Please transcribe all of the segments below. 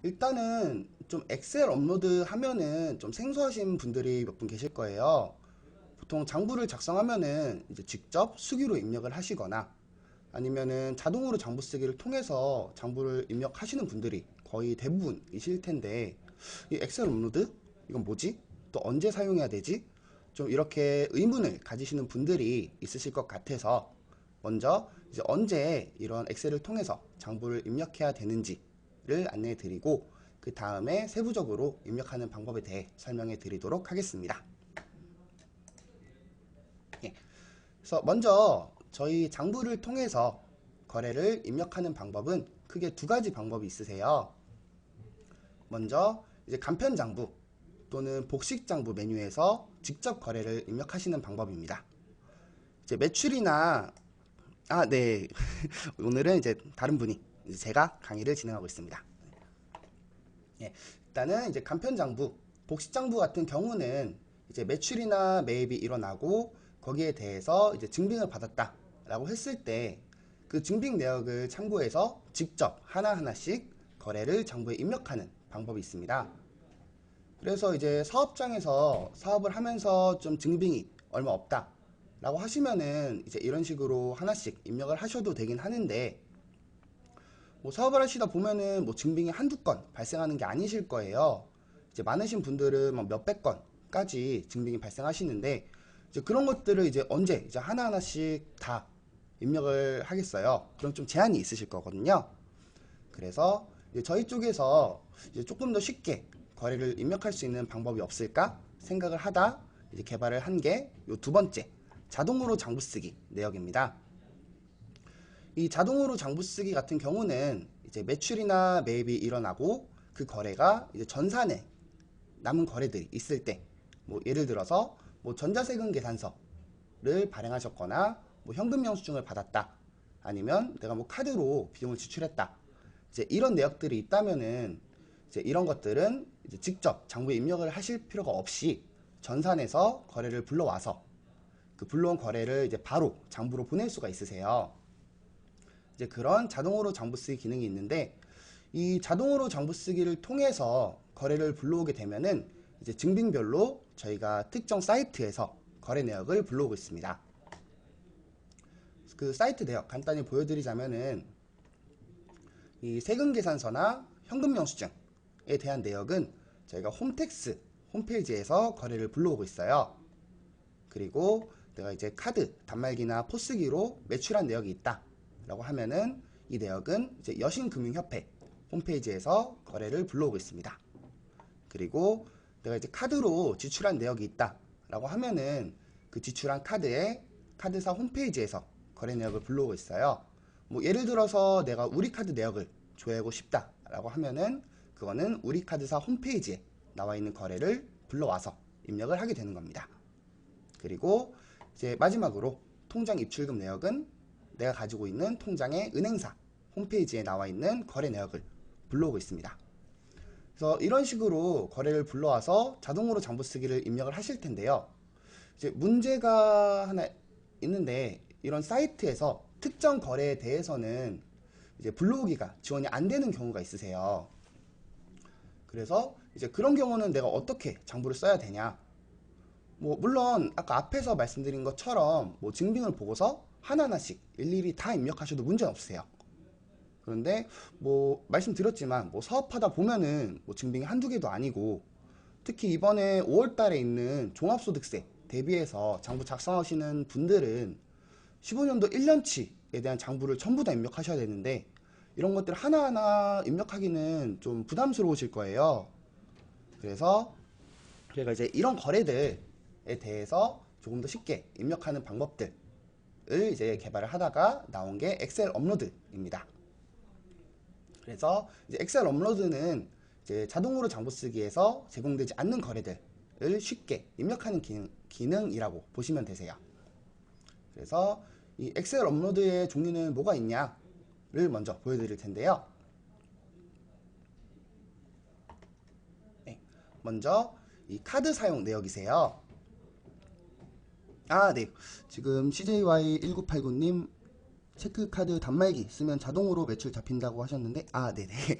일단은 좀 엑셀 업로드 하면은 좀 생소하신 분들이 몇 분 계실 거예요. 보통 장부를 작성하면은 이제 직접 수기로 입력을 하시거나 아니면은 자동으로 장부 쓰기를 통해서 장부를 입력하시는 분들이 거의 대부분이실 텐데, 이 엑셀 업로드? 이건 뭐지? 또 언제 사용해야 되지? 좀 이렇게 의문을 가지시는 분들이 있으실 것 같아서 먼저 이제 언제 이런 엑셀을 통해서 장부를 입력해야 되는지를 안내해 드리고, 그 다음에 세부적으로 입력하는 방법에 대해 설명해 드리도록 하겠습니다. 예. 그래서 먼저 저희 장부를 통해서 거래를 입력하는 방법은 크게 두 가지 방법이 있으세요. 먼저 이제 간편 장부 또는 복식 장부 메뉴에서 직접 거래를 입력하시는 방법입니다. 이제 매출이나 네. 오늘은 이제 다른 분이 이제 제가 강의를 진행하고 있습니다. 예. 일단은 이제 간편 장부, 복식 장부 같은 경우는 이제 매출이나 매입이 일어나고 거기에 대해서 이제 증빙을 받았다라고 했을 때 그 증빙 내역을 참고해서 직접 하나하나씩 거래를 장부에 입력하는 방법이 있습니다. 그래서 이제 사업장에서 사업을 하면서 좀 증빙이 얼마 없다 라고 하시면은 이제 이런 식으로 하나씩 입력을 하셔도 되긴 하는데, 뭐 사업을 하시다 보면은 뭐 증빙이 한두 건 발생하는 게 아니실 거예요. 이제 많으신 분들은 막 몇백 건까지 증빙이 발생하시는데, 이제 그런 것들을 이제 언제 이제 하나하나씩 다 입력을 하겠어요. 그럼 좀 제한이 있으실 거거든요. 그래서 이제 저희 쪽에서 이제 조금 더 쉽게 거래를 입력할 수 있는 방법이 없을까 생각을 하다 이제 개발을 한 게 요 두 번째, 자동으로 장부 쓰기 내역입니다. 이 자동으로 장부 쓰기 같은 경우는 이제 매출이나 매입이 일어나고 그 거래가 이제 전산에 남은 거래들이 있을 때, 뭐 예를 들어서 뭐 전자세금 계산서를 발행하셨거나 뭐 현금 영수증을 받았다, 아니면 내가 뭐 카드로 비용을 지출했다, 이제 이런 내역들이 있다면은 이제 이런 것들은 이제 직접 장부에 입력을 하실 필요가 없이 전산에서 거래를 불러와서 그 불러온 거래를 이제 바로 장부로 보낼 수가 있으세요. 이제 그런 자동으로 장부 쓰기 기능이 있는데, 이 자동으로 장부 쓰기를 통해서 거래를 불러오게 되면은 이제 증빙별로 저희가 특정 사이트에서 거래 내역을 불러오고 있습니다. 그 사이트 내역 간단히 보여드리자면은, 이 세금 계산서나 현금 영수증에 대한 내역은 저희가 홈택스 홈페이지에서 거래를 불러오고 있어요. 그리고 내가 이제 카드, 단말기나 포스기로 매출한 내역이 있다 라고 하면은 이 내역은 이제 여신금융협회 홈페이지에서 거래를 불러오고 있습니다. 그리고 내가 이제 카드로 지출한 내역이 있다 라고 하면은 그 지출한 카드에 카드사 홈페이지에서 거래 내역을 불러오고 있어요. 뭐 예를 들어서 내가 우리카드 내역을 조회하고 싶다 라고 하면은 그거는 우리카드사 홈페이지에 나와 있는 거래를 불러와서 입력을 하게 되는 겁니다. 그리고 이제 마지막으로 통장 입출금 내역은 내가 가지고 있는 통장의 은행사 홈페이지에 나와 있는 거래 내역을 불러오고 있습니다. 그래서 이런 식으로 거래를 불러와서 자동으로 장부 쓰기를 입력을 하실 텐데요. 이제 문제가 하나 있는데, 이런 사이트에서 특정 거래에 대해서는 이제 불러오기가 지원이 안 되는 경우가 있으세요. 그래서 이제 그런 경우는 내가 어떻게 장부를 써야 되냐? 뭐 물론 아까 앞에서 말씀드린 것처럼 뭐 증빙을 보고서 하나하나씩 일일이 다 입력하셔도 문제는 없으세요. 그런데 뭐 말씀드렸지만 뭐 사업하다 보면은 뭐 증빙이 한두 개도 아니고, 특히 이번에 5월 달에 있는 종합소득세 대비해서 장부 작성하시는 분들은 15년도 1년치에 대한 장부를 전부 다 입력하셔야 되는데, 이런 것들 하나하나 입력하기는 좀 부담스러우실 거예요. 그래서 저희가 이제 이런 거래들에 대해서 조금 더 쉽게 입력하는 방법들을 이제 개발을 하다가 나온 게 엑셀 업로드입니다. 그래서 이제 엑셀 업로드는 이제 자동으로 장부 쓰기에서 제공되지 않는 거래들을 쉽게 입력하는 기능이라고 보시면 되세요. 그래서 이 엑셀 업로드의 종류는 뭐가 있냐를 먼저 보여드릴 텐데요. 네, 먼저 이 카드 사용 내역이세요. 네. 지금 CJY1989님 체크카드 단말기 쓰면 자동으로 매출 잡힌다고 하셨는데, 네네.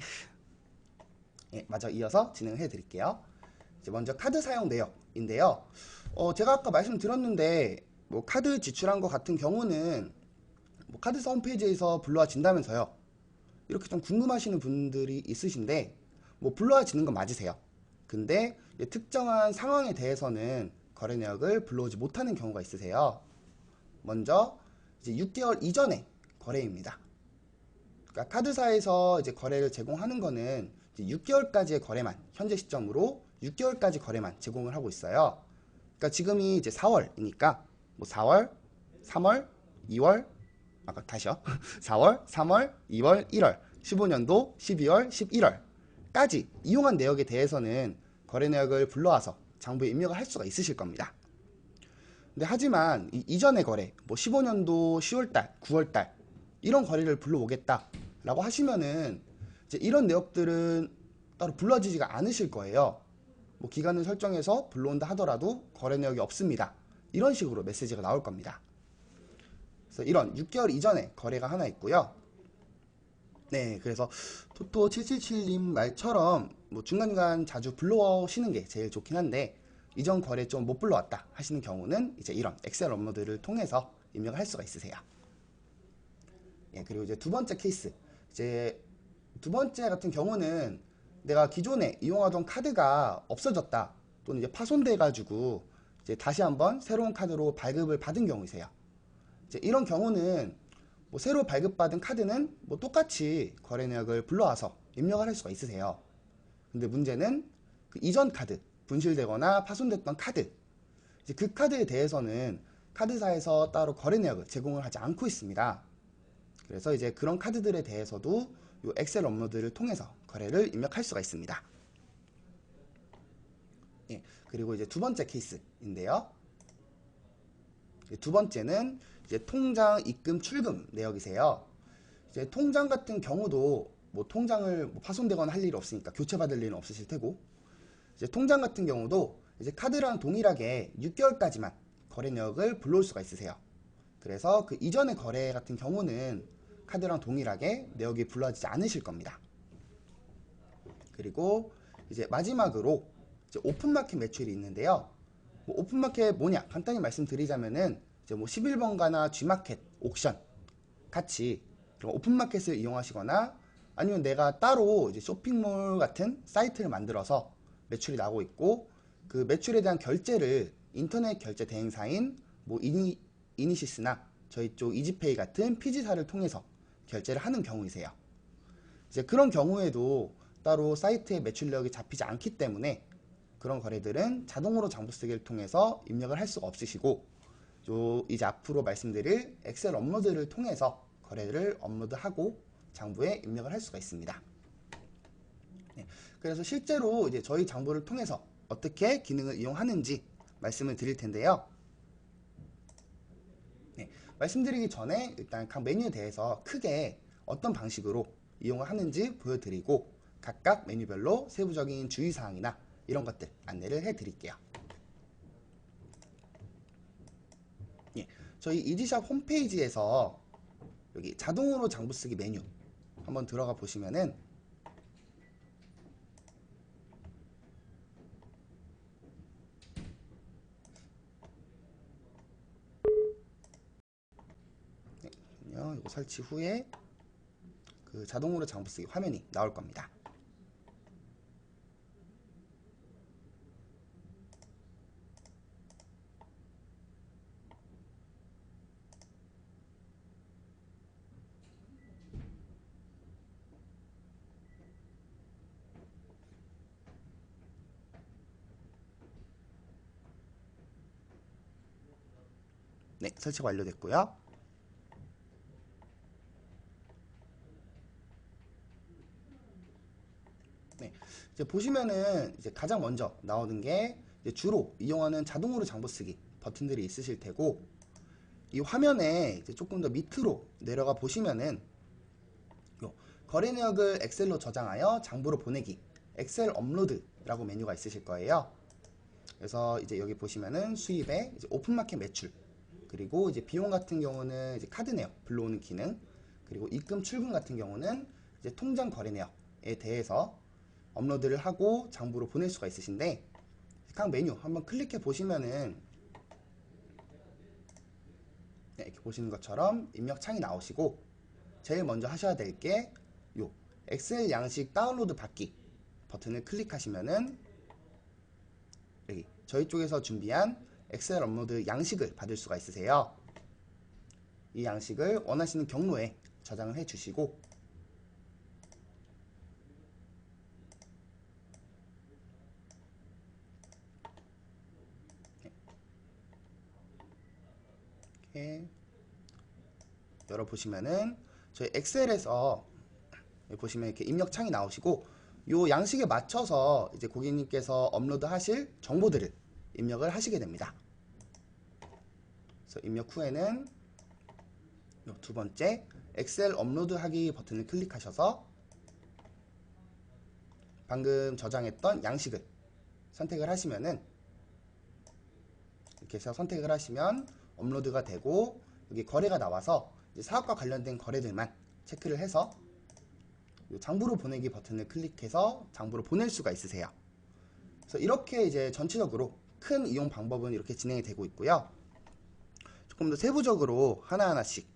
예, 마저 이어서 진행해 드릴게요. 이제 먼저 카드 사용 내역인데요. 제가 아까 말씀드렸는데 뭐 카드 지출한 것 같은 경우는 뭐 카드사 홈페이지에서 불러와진다면서요. 이렇게 좀 궁금하시는 분들이 있으신데 뭐 불러와지는 건 맞으세요. 근데 특정한 상황에 대해서는 거래 내역을 불러오지 못하는 경우가 있으세요. 먼저 이제 6개월 이전의 거래입니다. 그러니까 카드사에서 이제 거래를 제공하는 거는 이제 6개월까지의 거래만, 현재 시점으로 6개월까지 거래만 제공을 하고 있어요. 그러니까 지금이 이제 4월이니까 뭐 4월, 3월, 2월, 아까 다시요. 4월, 3월, 2월, 1월, 15년도 12월, 11월까지 이용한 내역에 대해서는 거래 내역을 불러와서 장부에 입력을 할 수가 있으실 겁니다. 근데 하지만 이전의 거래, 뭐 15년도 10월달, 9월달 이런 거래를 불러오겠다라고 하시면은 이제 이런 내역들은 따로 불러지지가 않으실 거예요. 뭐 기간을 설정해서 불러온다 하더라도 거래 내역이 없습니다. 이런 식으로 메시지가 나올 겁니다. 그래서 이런 6개월 이전에 거래가 하나 있고요. 네, 그래서 토토777님 말처럼 뭐 중간중간 자주 불러오시는 게 제일 좋긴 한데 이전 거래 좀 못 불러왔다 하시는 경우는 이제 이런 엑셀 업로드를 통해서 입력을 할 수가 있으세요. 예, 그리고 이제 두 번째 케이스, 이제 두 번째 같은 경우는 내가 기존에 이용하던 카드가 없어졌다 또는 이제 파손돼 가지고 이제 다시 한번 새로운 카드로 발급을 받은 경우이세요. 이제 이런 경우는 뭐 새로 발급받은 카드는 뭐 똑같이 거래 내역을 불러와서 입력을 할 수가 있으세요. 근데 문제는 그 이전 카드, 분실되거나 파손됐던 카드, 이제 그 카드에 대해서는 카드사에서 따로 거래 내역을 제공을 하지 않고 있습니다. 그래서 이제 그런 카드들에 대해서도 이 엑셀 업로드를 통해서 거래를 입력할 수가 있습니다. 예, 그리고 이제 두 번째 케이스인데요. 두 번째는 이제 통장 입금 출금 내역이세요. 이제 통장 같은 경우도 뭐 통장을 뭐 파손되거나 할 일이 없으니까 교체받을 일은 없으실 테고, 이제 통장 같은 경우도 이제 카드랑 동일하게 6개월까지만 거래 내역을 불러올 수가 있으세요. 그래서 그 이전의 거래 같은 경우는 카드랑 동일하게 내역이 불러지지 않으실 겁니다. 그리고 이제 마지막으로 이제 오픈마켓 매출이 있는데요. 뭐 오픈마켓 뭐냐 간단히 말씀드리자면은 이제 뭐 11번가나 G마켓, 옥션 같이 오픈마켓을 이용하시거나 아니면 내가 따로 이제 쇼핑몰 같은 사이트를 만들어서 매출이 나고 있고 그 매출에 대한 결제를 인터넷 결제 대행사인 뭐 이니시스나 저희 쪽 이지페이 같은 피지사를 통해서 결제를 하는 경우이세요. 이제 그런 경우에도 따로 사이트에 매출력이 잡히지 않기 때문에 그런 거래들은 자동으로 장부 쓰기를 통해서 입력을 할 수가 없으시고 이제 앞으로 말씀드릴 엑셀 업로드를 통해서 거래를 업로드하고 장부에 입력을 할 수가 있습니다. 네, 그래서 실제로 이제 저희 장부를 통해서 어떻게 기능을 이용하는지 말씀을 드릴 텐데요. 네, 말씀드리기 전에 일단 각 메뉴에 대해서 크게 어떤 방식으로 이용을 하는지 보여드리고 각각 메뉴별로 세부적인 주의사항이나 이런 것들 안내를 해드릴게요. 예, 저희 이지샵 홈페이지에서 여기 자동으로 장부 쓰기 메뉴 한번 들어가 보시면은 이거 설치 후에 그 자동으로 장부 쓰기 화면이 나올 겁니다. 네, 설치가 완료됐고요. 네, 이제 보시면은 이제 가장 먼저 나오는 게 이제 주로 이용하는 자동으로 장부 쓰기 버튼들이 있으실 테고 이 화면에 이제 조금 더 밑으로 내려가 보시면은 거래 내역을 엑셀로 저장하여 장부로 보내기 엑셀 업로드라고 메뉴가 있으실 거예요. 그래서 이제 여기 보시면은 수입에 이제 오픈마켓 매출 그리고 이제 비용 같은 경우는 이제 카드 내역 불러오는 기능 그리고 입금 출금 같은 경우는 이제 통장 거래 내역에 대해서 업로드를 하고 장부로 보낼 수가 있으신데, 각 메뉴 한번 클릭해 보시면은 네, 이렇게 보시는 것처럼 입력 창이 나오시고, 제일 먼저 하셔야 될 게 요 엑셀 양식 다운로드 받기 버튼을 클릭하시면은 여기 저희 쪽에서 준비한 엑셀 업로드 양식을 받을 수가 있으세요. 이 양식을 원하시는 경로에 저장을 해 주시고, 이렇게 열어보시면은 저희 엑셀에서 여기 보시면 이렇게 입력 창이 나오시고, 이 양식에 맞춰서 이제 고객님께서 업로드 하실 정보들을 입력을 하시게 됩니다. 그래서 입력 후에는 이 두 번째 엑셀 업로드 하기 버튼을 클릭하셔서 방금 저장했던 양식을 선택을 하시면은, 이렇게 해서 선택을 하시면 업로드가 되고, 여기 거래가 나와서 이제 사업과 관련된 거래들만 체크를 해서 장부로 보내기 버튼을 클릭해서 장부로 보낼 수가 있으세요. 그래서 이렇게 이제 전체적으로 큰 이용 방법은 이렇게 진행이 되고 있고요. 조금 더 세부적으로 하나하나씩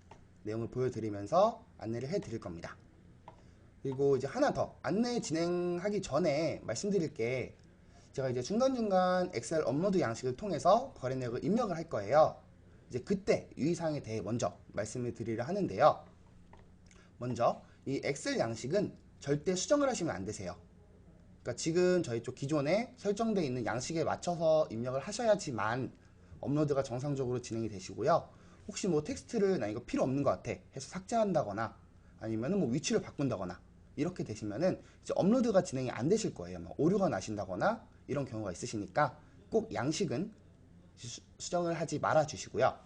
내용을 보여드리면서 안내를 해드릴 겁니다. 그리고 이제 하나 더 안내 진행하기 전에 말씀드릴 게, 제가 이제 중간중간 엑셀 업로드 양식을 통해서 거래 내역을 입력을 할 거예요. 이제 그때 유의사항에 대해 먼저 말씀을 드리려 하는데요. 먼저 이 엑셀 양식은 절대 수정을 하시면 안 되세요. 그러니까 지금 저희 쪽 기존에 설정되어 있는 양식에 맞춰서 입력을 하셔야지만 업로드가 정상적으로 진행이 되시고요. 혹시 뭐 텍스트를 나 이거 필요 없는 것 같아 해서 삭제한다거나, 아니면은 뭐 위치를 바꾼다거나 이렇게 되시면은 이제 업로드가 진행이 안 되실 거예요. 뭐 오류가 나신다거나 이런 경우가 있으시니까 꼭 양식은 수정을 하지 말아 주시고요.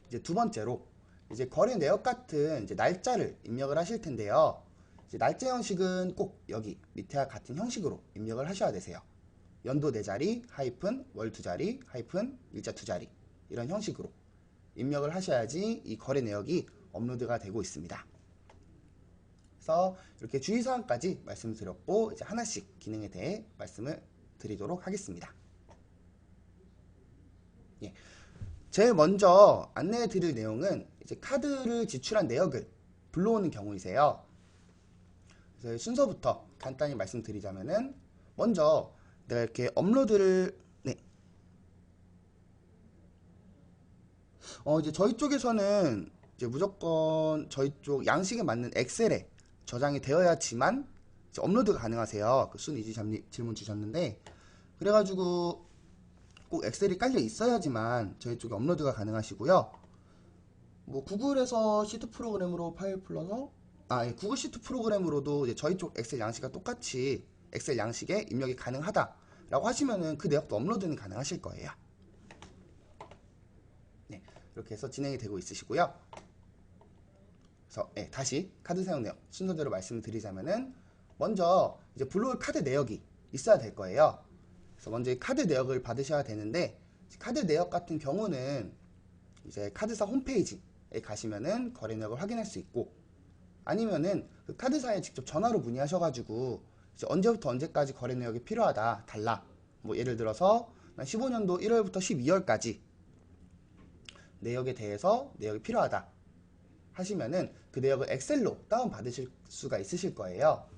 이제 두 번째로 이제 거래 내역 같은 이제 날짜를 입력을 하실 텐데요. 이제 날짜 형식은 꼭 여기 밑에와 같은 형식으로 입력을 하셔야 되세요. 연도 4자리, 하이픈, 월 2자리, 하이픈, 일자 2자리 이런 형식으로 입력을 하셔야지 이 거래 내역이 업로드가 되고 있습니다. 그래서 이렇게 주의사항까지 말씀드렸고, 이제 하나씩 기능에 대해 말씀을 드리도록 하겠습니다. 예. 제일 먼저 안내해 드릴 내용은 이제 카드를 지출한 내역을 불러오는 경우이세요. 그래서 순서부터 간단히 말씀드리자면은, 먼저 내가 이렇게 업로드를 이제 저희 쪽에서는 이제 무조건 저희 쪽 양식에 맞는 엑셀에 저장이 되어야지만 이제 업로드가 가능하세요. 그 순이지 질문 주셨는데, 그래가지고 꼭 엑셀이 깔려 있어야지만 저희 쪽에 업로드가 가능하시고요. 뭐 구글에서 시트 프로그램으로 파일 풀러서 구글 시트 프로그램으로도 이제 저희 쪽 엑셀 양식과 똑같이 엑셀 양식에 입력이 가능하다라고 하시면은 그 내역도 업로드는 가능하실 거예요. 네, 이렇게 해서 진행이 되고 있으시고요. 그래서 다시 카드 사용 내역 순서대로 말씀드리자면은, 먼저 이제 불러올 카드 내역이 있어야 될 거예요. 그래서 먼저 이 카드 내역을 받으셔야 되는데, 카드 내역 같은 경우는 이제 카드사 홈페이지에 가시면은 거래 내역을 확인할 수 있고, 아니면은 그 카드사에 직접 전화로 문의하셔가지고 이제 언제부터 언제까지 거래 내역이 필요하다 달라, 뭐 예를 들어서 15년도 1월부터 12월까지 내역에 대해서 내역이 필요하다 하시면은 그 내역을 엑셀로 다운 받으실 수가 있으실 거예요.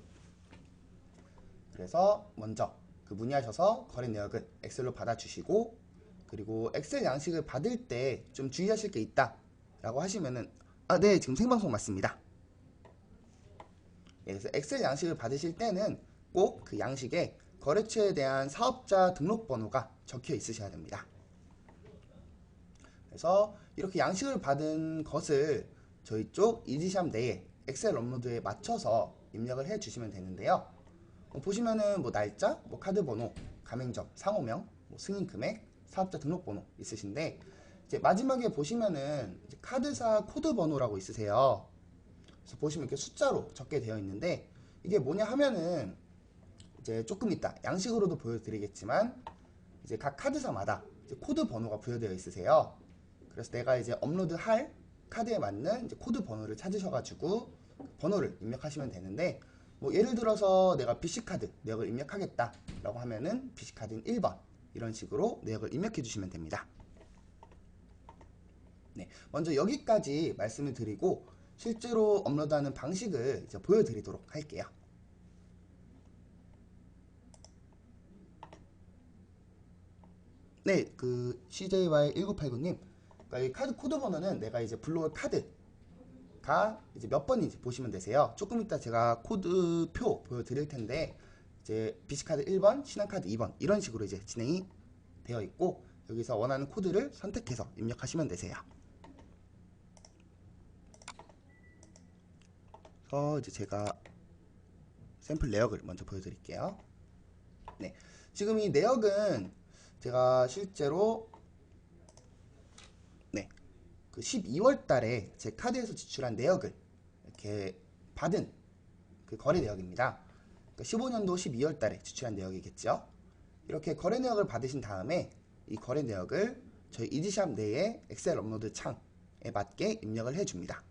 그래서 먼저 그 문의하셔서 거래 내역을 엑셀로 받아주시고, 그리고 엑셀 양식을 받을 때 좀 주의하실 게 있다 라고 하시면은, 네, 지금 생방송 맞습니다. 그래서 엑셀 양식을 받으실 때는 꼭 그 양식에 거래처에 대한 사업자 등록번호가 적혀 있으셔야 됩니다. 그래서 이렇게 양식을 받은 것을 저희 쪽 이지샵 내에 엑셀 업로드에 맞춰서 입력을 해 주시면 되는데요. 보시면은 뭐 날짜, 뭐 카드 번호, 가맹점, 상호명, 뭐 승인 금액, 사업자 등록번호 있으신데, 이제 마지막에 보시면은 이제 카드사 코드 번호라고 있으세요. 그래서 보시면 이렇게 숫자로 적게 되어 있는데, 이게 뭐냐 하면은 이제 조금 이따 양식으로도 보여드리겠지만, 이제 각 카드사마다 이제 코드 번호가 부여되어 있으세요. 그래서 내가 이제 업로드할 카드에 맞는 이제 코드 번호를 찾으셔가지고 번호를 입력하시면 되는데, 뭐 예를 들어서 내가 BC카드 내역을 입력하겠다 라고 하면은 BC카드는 1번 이런 식으로 내역을 입력해 주시면 됩니다. 네, 먼저 여기까지 말씀을 드리고 실제로 업로드하는 방식을 이제 보여드리도록 할게요. 네, 그 CJY1989님, 그러니까 이 카드 코드 번호는 내가 이제 불러올 카드가 이제 몇 번인지 보시면 되세요. 조금 이따 제가 코드표 보여드릴 텐데 이제 BC카드 1번, 신한카드 2번 이런 식으로 이제 진행이 되어 있고 여기서 원하는 코드를 선택해서 입력하시면 되세요. 이제 제가 샘플 내역을 먼저 보여드릴게요. 네, 지금 이 내역은 제가 실제로 네, 그 12월 달에 제 카드에서 지출한 내역을 이렇게 받은 그 거래 내역입니다. 그러니까 15년도 12월 달에 지출한 내역이겠죠. 이렇게 거래 내역을 받으신 다음에 이 거래 내역을 저희 이지샵 내에 엑셀 업로드 창에 맞게 입력을 해줍니다.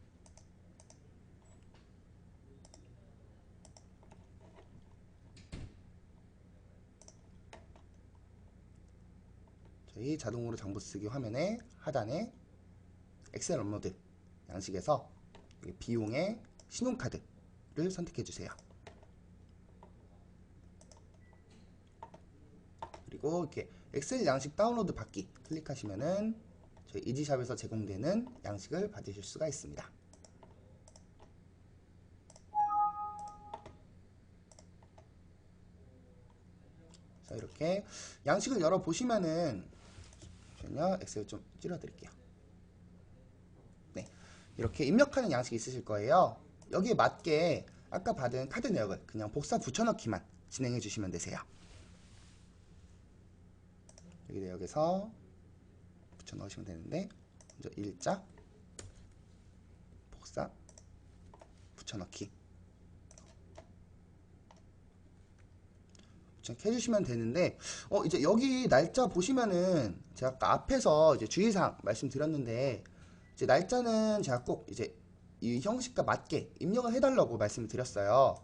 저희 자동으로 장부 쓰기 화면에 하단에 엑셀 업로드 양식에서 비용의 신용카드를 선택해 주세요. 그리고 이렇게 엑셀 양식 다운로드 받기 클릭하시면은 저희 이지샵에서 제공되는 양식을 받으실 수가 있습니다. 자, 이렇게 양식을 열어 보시면은 엑셀 좀 줄여드릴게요. 네, 이렇게 입력하는 양식이 있으실 거예요. 여기에 맞게 아까 받은 카드 내역을 그냥 복사 붙여넣기만 진행해 주시면 되세요. 여기 내역에서 붙여 넣으시면 되는데 먼저 일자 복사 붙여넣기 이렇게 해주시면 되는데 이제 여기 날짜 보시면은 제가 아까 앞에서 이제 주의사항 말씀드렸는데 이제 날짜는 제가 꼭 이제 이 형식과 맞게 입력을 해달라고 말씀을 드렸어요.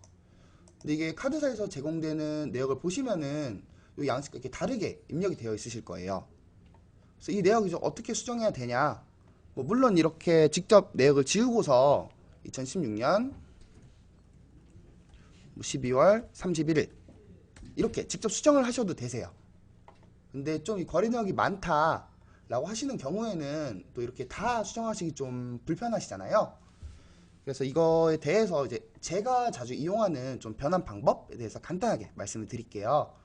근데 이게 카드사에서 제공되는 내역을 보시면은 이 양식과 이렇게 다르게 입력이 되어 있으실 거예요. 그래서 이 내역이 좀 어떻게 수정해야 되냐? 뭐 물론 이렇게 직접 내역을 지우고서 2016년 12월 31일 이렇게 직접 수정을 하셔도 되세요. 근데 좀 이 거래 내역이 많다 라고 하시는 경우에는 또 이렇게 다 수정하시기 좀 불편하시잖아요. 그래서 이거에 대해서 이제 제가 자주 이용하는 좀 변환 방법에 대해서 간단하게 말씀을 드릴게요.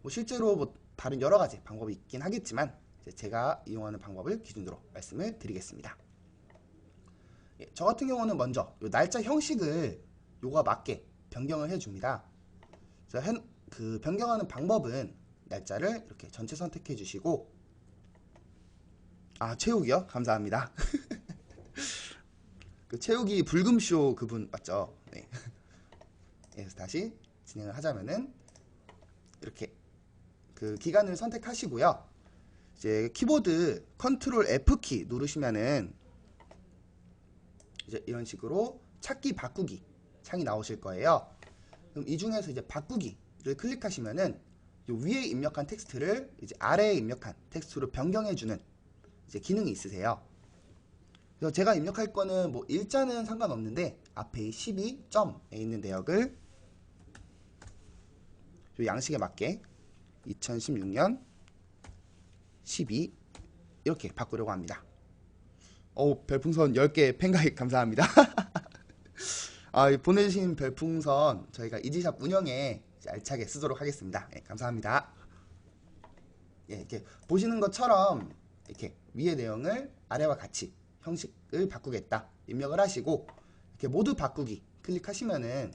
뭐 실제로 뭐 다른 여러 가지 방법이 있긴 하겠지만 제가 이용하는 방법을 기준으로 말씀을 드리겠습니다. 저 같은 경우는 먼저 요 날짜 형식을 요거와 맞게 변경을 해줍니다. 그래서 그 변경하는 방법은 날짜를 이렇게 전체 선택해 주시고 채우기요? 감사합니다. 그 채우기 불금쇼 그분 맞죠? 네. 그래서 다시 진행을 하자면은 이렇게 그 기간을 선택하시고요. 이제 키보드 컨트롤 F키 누르시면은 이제 이런 식으로 찾기 바꾸기 창이 나오실 거예요. 그럼 이 중에서 이제 바꾸기를 클릭하시면은 요 위에 입력한 텍스트를 이제 아래에 입력한 텍스트로 변경해주는 이제 기능이 있으세요. 그래서 제가 입력할 거는 뭐 일자는 상관없는데 앞에 12점에 있는 내역을 요 양식에 맞게 2016년 12 이렇게 바꾸려고 합니다. 별풍선 10개 팬가입 감사합니다. 보내주신 별풍선 저희가 이지샵 운영에 알차게 쓰도록 하겠습니다. 네, 감사합니다. 이렇게 보시는 것처럼 이렇게 위의 내용을 아래와 같이 형식을 바꾸겠다 입력을 하시고 이렇게 모두 바꾸기 클릭하시면은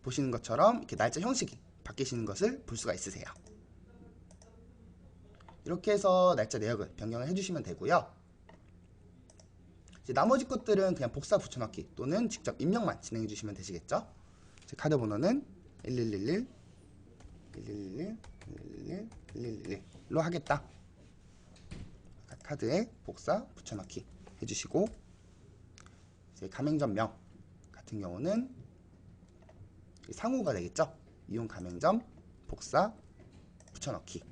보시는 것처럼 이렇게 날짜 형식이 바뀌시는 것을 볼 수가 있으세요. 이렇게 해서 날짜 내역을 변경을 해주시면 되고요. 이제 나머지 것들은 그냥 복사 붙여넣기 또는 직접 입력만 진행해 주시면 되시겠죠. 제 카드 번호는 1111 1111 1111 1111로 하겠다. 카드에 복사 붙여넣기 해주시고 이제 가맹점명 같은 같은 경우는 상호가 되겠죠. 이용 가맹점 복사 붙여넣기.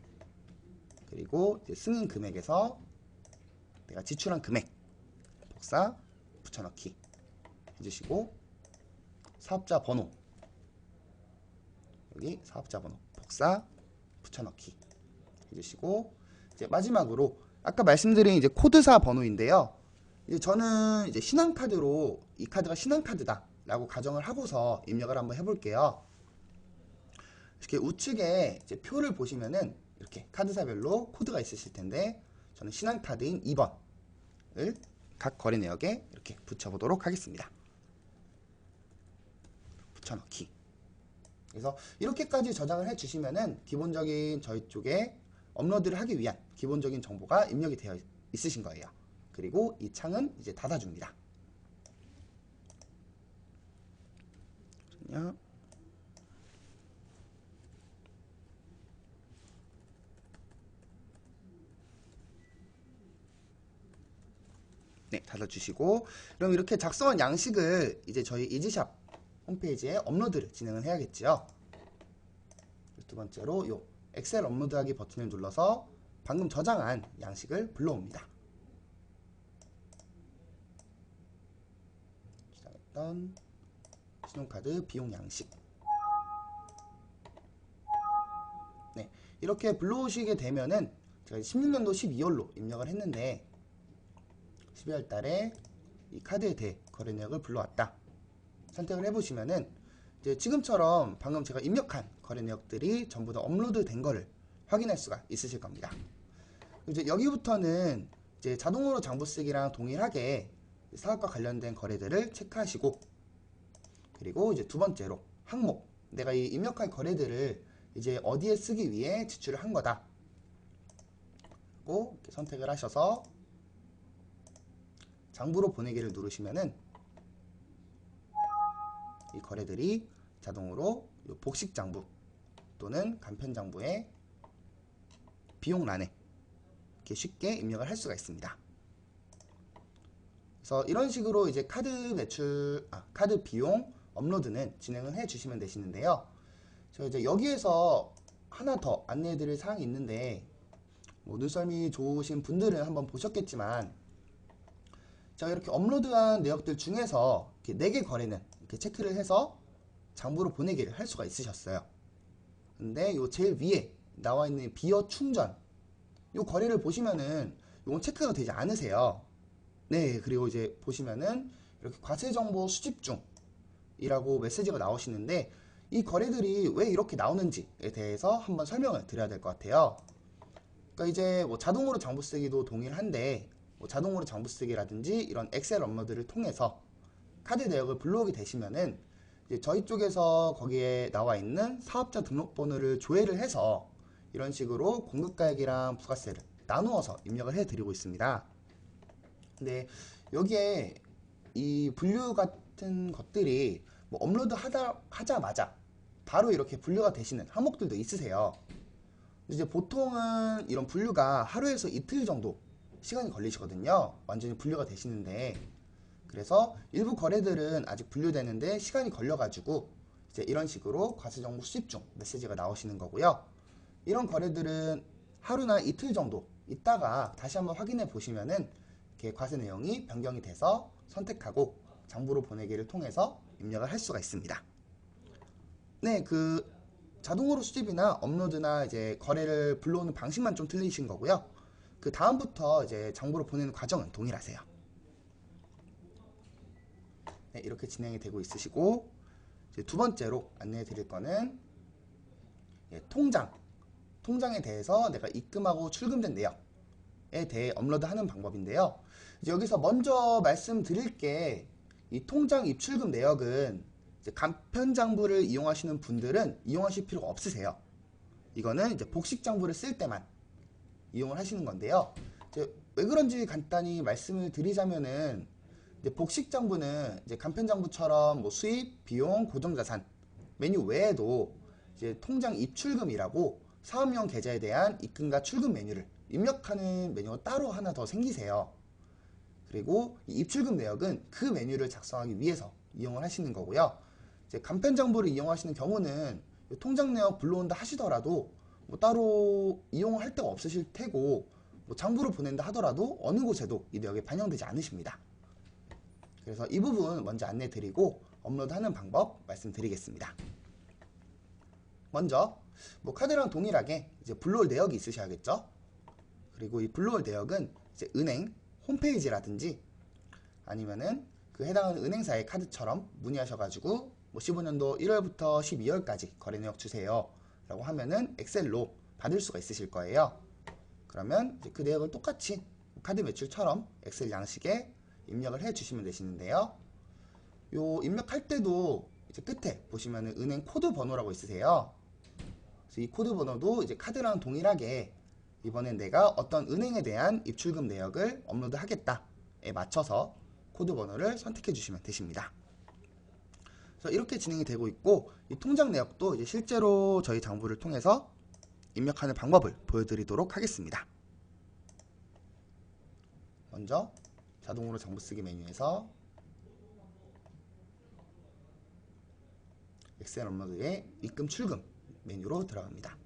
그리고 이제 승인 금액에서 내가 지출한 금액 복사 붙여넣기 해주시고, 사업자 번호, 여기 사업자 번호 복사 붙여넣기 해주시고, 이제 마지막으로 아까 말씀드린 이제 코드사 번호인데요. 이제 저는 이제 신한카드로 이 카드가 신한카드다 라고 가정을 하고서 입력을 한번 해볼게요. 이렇게 우측에 이제 표를 보시면은 이렇게 카드사별로 코드가 있으실 텐데, 저는 신한카드인 2번을 각 거래 내역에 이렇게 붙여보도록 하겠습니다. 붙여넣기. 그래서 이렇게까지 저장을 해주시면은 기본적인 저희 쪽에 업로드를 하기 위한 기본적인 정보가 입력이 되어 있으신 거예요. 그리고 이 창은 이제 닫아줍니다. 네, 닫아주시고, 그럼 이렇게 작성한 양식을 이제 저희 이지샵 홈페이지에 업로드를 진행을 해야겠지요. 두 번째로 요 엑셀 업로드하기 버튼을 눌러서 방금 저장한 양식을 불러옵니다. 저장했던 신용카드 비용 양식. 네, 이렇게 불러오시게 되면은 제가 16년도 12월로 입력을 했는데 12월 달에 이 카드에 대해 거래 내역을 불러왔다 선택을 해보시면은 이제 지금처럼 방금 제가 입력한 거래 내역들이 전부 다 업로드 된 거를 확인할 수가 있으실 겁니다. 이제 여기부터는 이제 자동으로 장부 쓰기랑 동일하게 사업과 관련된 거래들을 체크하시고, 그리고 이제 두 번째로 항목, 내가 이 입력할 거래들을 이제 어디에 쓰기 위해 지출을 한 거다 고 이렇게 선택을 하셔서 장부로 보내기를 누르시면은 이 거래들이 자동으로 복식장부 또는 간편장부의 비용란에 이렇게 쉽게 입력을 할 수가 있습니다. 그래서 이런 식으로 이제 카드 비용 업로드는 진행을 해 주시면 되시는데요. 저 이제 여기에서 하나 더 안내해 드릴 사항이 있는데, 뭐 눈썰미 좋으신 분들은 한번 보셨겠지만, 제가 이렇게 업로드한 내역들 중에서 이렇게 4개 거래는 이렇게 체크를 해서 장부로 보내기를 할 수가 있으셨어요. 근데 요 제일 위에 나와 있는 비어 충전, 요 거래를 보시면은 요건 체크가 되지 않으세요. 네, 그리고 이제 보시면은 이렇게 과세정보 수집 중이라고 메시지가 나오시는데, 이 거래들이 왜 이렇게 나오는지에 대해서 한번 설명을 드려야 될 것 같아요. 그러니까 이제 뭐 자동으로 장부 쓰기도 동일한데, 뭐 자동으로 장부 쓰기라든지 이런 엑셀 업로드를 통해서 카드 내역을 불러오게 되시면은 이제 저희 쪽에서 거기에 나와 있는 사업자 등록번호를 조회를 해서 이런 식으로 공급가액이랑 부가세를 나누어서 입력을 해드리고 있습니다. 근데 여기에 이 분류 같은 것들이 뭐 업로드 하자마자 바로 이렇게 분류가 되시는 항목들도 있으세요. 이제 보통은 이런 분류가 하루에서 이틀 정도 시간이 걸리시거든요. 완전히 분류가 되시는데, 그래서 일부 거래들은 아직 분류되는데 시간이 걸려가지고 이제 이런 식으로 과세정보 수집 중 메시지가 나오시는 거고요. 이런 거래들은 하루나 이틀 정도 있다가 다시 한번 확인해 보시면은 이렇게 과세 내용이 변경이 돼서 선택하고 장부로 보내기를 통해서 입력을 할 수가 있습니다. 네, 그 자동으로 수집이나 업로드나 이제 거래를 불러오는 방식만 좀 틀리신 거고요. 그 다음부터 이제 장부로 보내는 과정은 동일하세요. 네, 이렇게 진행이 되고 있으시고, 이제 두 번째로 안내해 드릴 거는 통장에 대해서 내가 입금하고 출금된 내역에 대해 업로드하는 방법인데요. 이제 여기서 먼저 말씀드릴 게, 이 통장 입출금 내역은 이제 간편장부를 이용하시는 분들은 이용하실 필요가 없으세요. 이거는 이제 복식장부를 쓸 때만 이용을 하시는 건데요. 이제 왜 그런지 간단히 말씀을 드리자면은, 이제 복식장부는 이제 간편장부처럼 뭐 수입, 비용, 고정자산 메뉴 외에도 이제 통장 입출금이라고 사업용 계좌에 대한 입금과 출금 메뉴를 입력하는 메뉴가 따로 하나 더 생기세요. 그리고 이 입출금 내역은 그 메뉴를 작성하기 위해서 이용을 하시는 거고요. 이제 간편 장부를 이용하시는 경우는 통장 내역 불러온다 하시더라도 뭐 따로 이용을 할 데가 없으실 테고 뭐 장부를 보낸다 하더라도 어느 곳에도 이 내역이 반영되지 않으십니다. 그래서 이 부분 먼저 안내 드리고 업로드하는 방법 말씀드리겠습니다. 먼저 뭐 카드랑 동일하게 이제 불러올 내역이 있으셔야겠죠. 그리고 이 불러올 내역은 이제 은행 홈페이지라든지 아니면은 그 해당하는 은행사의 카드처럼 문의하셔가지고 뭐 15년도 1월부터 12월까지 거래 내역 주세요 라고 하면은 엑셀로 받을 수가 있으실 거예요. 그러면 이제 그 내역을 똑같이 카드 매출처럼 엑셀 양식에 입력을 해 주시면 되시는데요. 요 입력할 때도 이제 끝에 보시면은 은행 코드 번호라고 있으세요. 그래서 이 코드 번호도 이제 카드랑 동일하게 이번엔 내가 어떤 은행에 대한 입출금 내역을 업로드 하겠다에 맞춰서 코드 번호를 선택해 주시면 되십니다. 그래서 이렇게 진행이 되고 있고 이 통장 내역도 이제 실제로 저희 장부를 통해서 입력하는 방법을 보여드리도록 하겠습니다. 먼저 자동으로 장부 쓰기 메뉴에서 엑셀 업로드의 입금 출금 메뉴로 들어갑니다.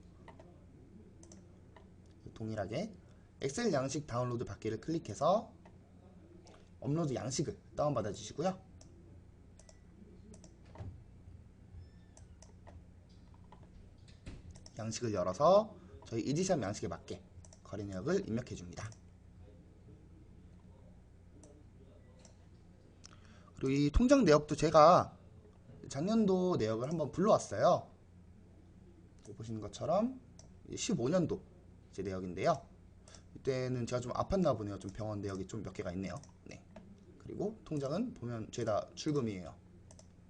동일하게 엑셀 양식 다운로드 받기를 클릭해서 업로드 양식을 다운받아 주시고요. 양식을 열어서 저희 이지샵 양식에 맞게 거래 내역을 입력해 줍니다. 그리고 이 통장 내역도 제가 작년도 내역을 한번 불러왔어요. 보시는 것처럼 15년도 제 내역인데요. 이때는 제가 좀 아팠나 보네요. 좀 병원 내역이 좀 몇 개가 있네요. 네. 그리고 통장은 보면 죄다 출금이에요.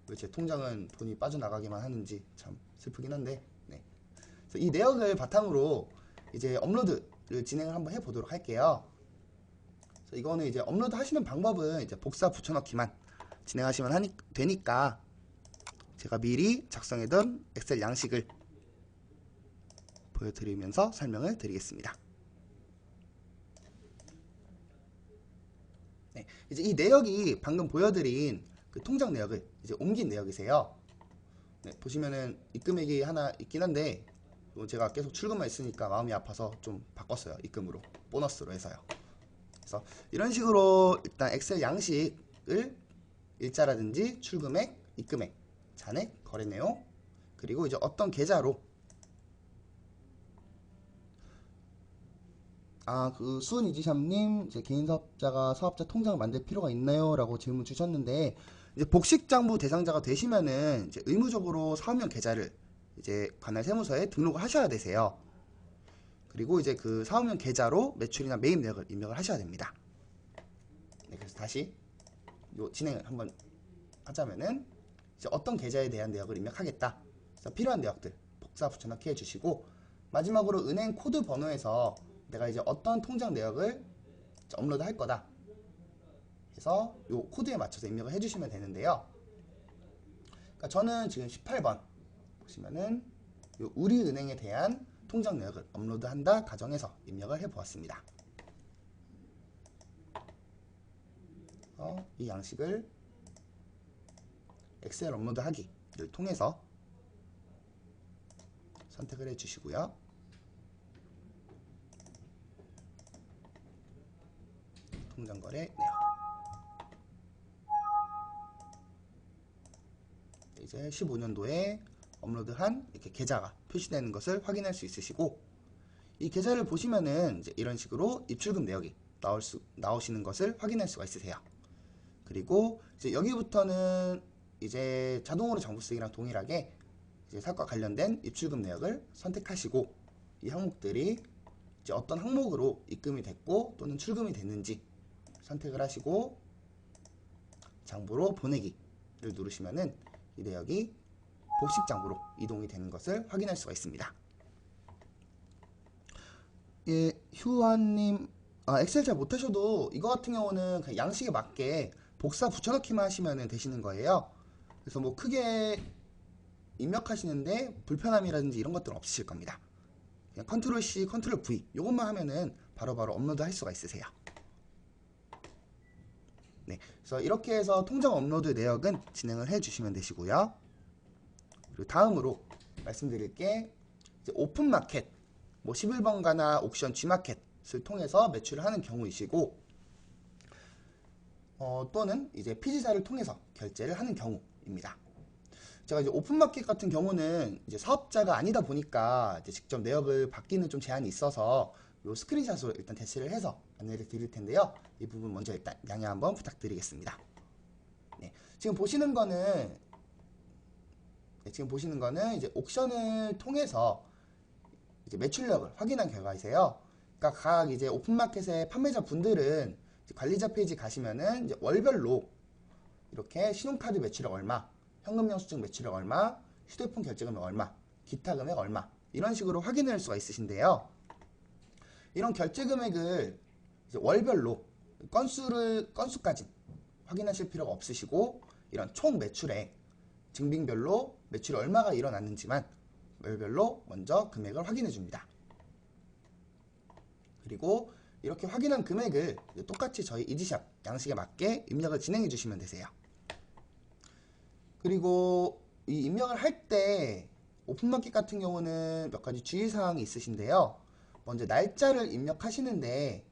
왜 제 통장은 돈이 빠져나가기만 하는지 참 슬프긴 한데, 네. 그래서 이 내역을 바탕으로 이제 업로드를 진행을 한번 해보도록 할게요. 그래서 이거는 이제 업로드 하시는 방법은 이제 복사 붙여넣기만 진행하시면 되니까 제가 미리 작성해둔 엑셀 양식을 보여드리면서 설명을 드리겠습니다. 네, 이제 이 내역이 방금 보여드린 그 통장 내역을 이제 옮긴 내역이세요. 네, 보시면은 입금액이 하나 있긴 한데 제가 계속 출금만 있으니까 마음이 아파서 좀 바꿨어요. 입금으로 보너스로 해서요. 그래서 이런 식으로 일단 엑셀 양식을 일자라든지 출금액, 입금액, 잔액, 거래 내용, 그리고 이제 어떤 계좌로 그 수은 이지샵님 이제 개인 사업자가 사업자 통장을 만들 필요가 있나요? 라고 질문 주셨는데 이제 복식장부 대상자가 되시면은 이제 의무적으로 사업용 계좌를 이제 관할 세무서에 등록을 하셔야 되세요. 그리고 이제 그 사업용 계좌로 매출이나 매입 내역을 입력을 하셔야 됩니다. 네, 그래서 다시 요 진행을 한번 하자면은 이제 어떤 계좌에 대한 내역을 입력하겠다. 그래서 필요한 내역들 복사 붙여넣기 해주시고 마지막으로 은행 코드 번호에서 내가 이제 어떤 통장 내역을 업로드 할 거다 해서 요 코드에 맞춰서 입력을 해주시면 되는데요. 그러니까 저는 지금 18번 보시면은 요 우리은행에 대한 통장 내역을 업로드한다 가정해서 입력을 해보았습니다. 이 양식을 엑셀 업로드 하기를 통해서 선택을 해주시고요. 통장거래 내역 이제 15년도에 업로드한 이렇게 계좌가 표시되는 것을 확인할 수 있으시고 이 계좌를 보시면은 이제 이런 식으로 입출금 내역이 나오시는 것을 확인할 수가 있으세요. 그리고 이제 여기부터는 이제 자동으로 장부 쓰기랑 동일하게 이제 사업과 관련된 입출금 내역을 선택하시고 이 항목들이 이제 어떤 항목으로 입금이 됐고 또는 출금이 됐는지 선택을 하시고 장부로 보내기를 누르시면은 이 내역이 복식 장부로 이동이 되는 것을 확인할 수가 있습니다. 예, 휴아님, 엑셀 잘 못하셔도 이거 같은 경우는 그냥 양식에 맞게 복사 붙여넣기만 하시면 되시는 거예요. 그래서 뭐 크게 입력하시는데 불편함이라든지 이런 것들은 없으실 겁니다. 그냥 컨트롤 C, 컨트롤 V 요것만 하면은 바로바로 업로드 할 수가 있으세요. 네, 그래서 이렇게 해서 통장 업로드 내역은 진행을 해주시면 되시고요. 그리고 다음으로 말씀드릴 게 이제 오픈마켓, 뭐 11번가나 옥션 G마켓을 통해서 매출을 하는 경우이시고, 또는 이제 피지사를 통해서 결제를 하는 경우입니다. 제가 이제 오픈마켓 같은 경우는 이제 사업자가 아니다 보니까 이제 직접 내역을 받기는 좀 제한이 있어서 요 스크린샷으로 일단 대시를 해서 안내를 드릴 텐데요. 이 부분 먼저 일단 양해 한번 부탁드리겠습니다. 네, 지금 보시는 거는 이제 옥션을 통해서 이제 매출력을 확인한 결과이세요. 그러니까 각 이제 오픈마켓의 판매자 분들은 관리자 페이지 가시면은 이제 월별로 이렇게 신용카드 매출액 얼마, 현금 영수증 매출액 얼마, 휴대폰 결제금액 얼마, 기타 금액 얼마, 이런 식으로 확인할 수가 있으신데요. 이런 결제 금액을 이제 월별로 건수까지 확인하실 필요가 없으시고, 이런 총 매출액 증빙별로 매출이 얼마가 일어났는지만 월별로 먼저 금액을 확인해 줍니다. 그리고 이렇게 확인한 금액을 똑같이 저희 이지샵 양식에 맞게 입력을 진행해 주시면 되세요. 그리고 이 입력을 할 때 오픈마켓 같은 경우는 몇 가지 주의사항이 있으신데요. 먼저 날짜를 입력하시는데,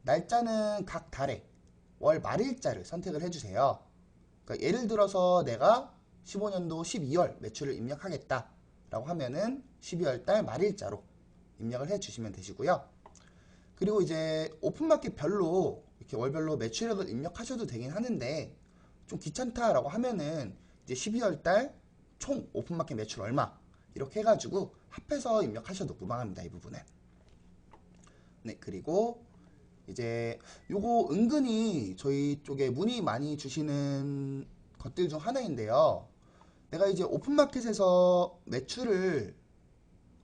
날짜는 각 달에 월 말일자를 선택을 해주세요. 그러니까 예를 들어서 내가 15년도 12월 매출을 입력하겠다 라고 하면은 12월 달 말일자로 입력을 해주시면 되시고요. 그리고 이제 오픈마켓 별로 이렇게 월별로 매출액을 입력하셔도 되긴 하는데, 좀 귀찮다라고 하면은 이제 12월 달 총 오픈마켓 매출 얼마 이렇게 해가지고 합해서 입력하셔도 무방합니다. 이 부분은. 네, 그리고 이제 요거 은근히 저희 쪽에 문의 많이 주시는 것들 중 하나인데요. 내가 이제 오픈마켓에서 매출을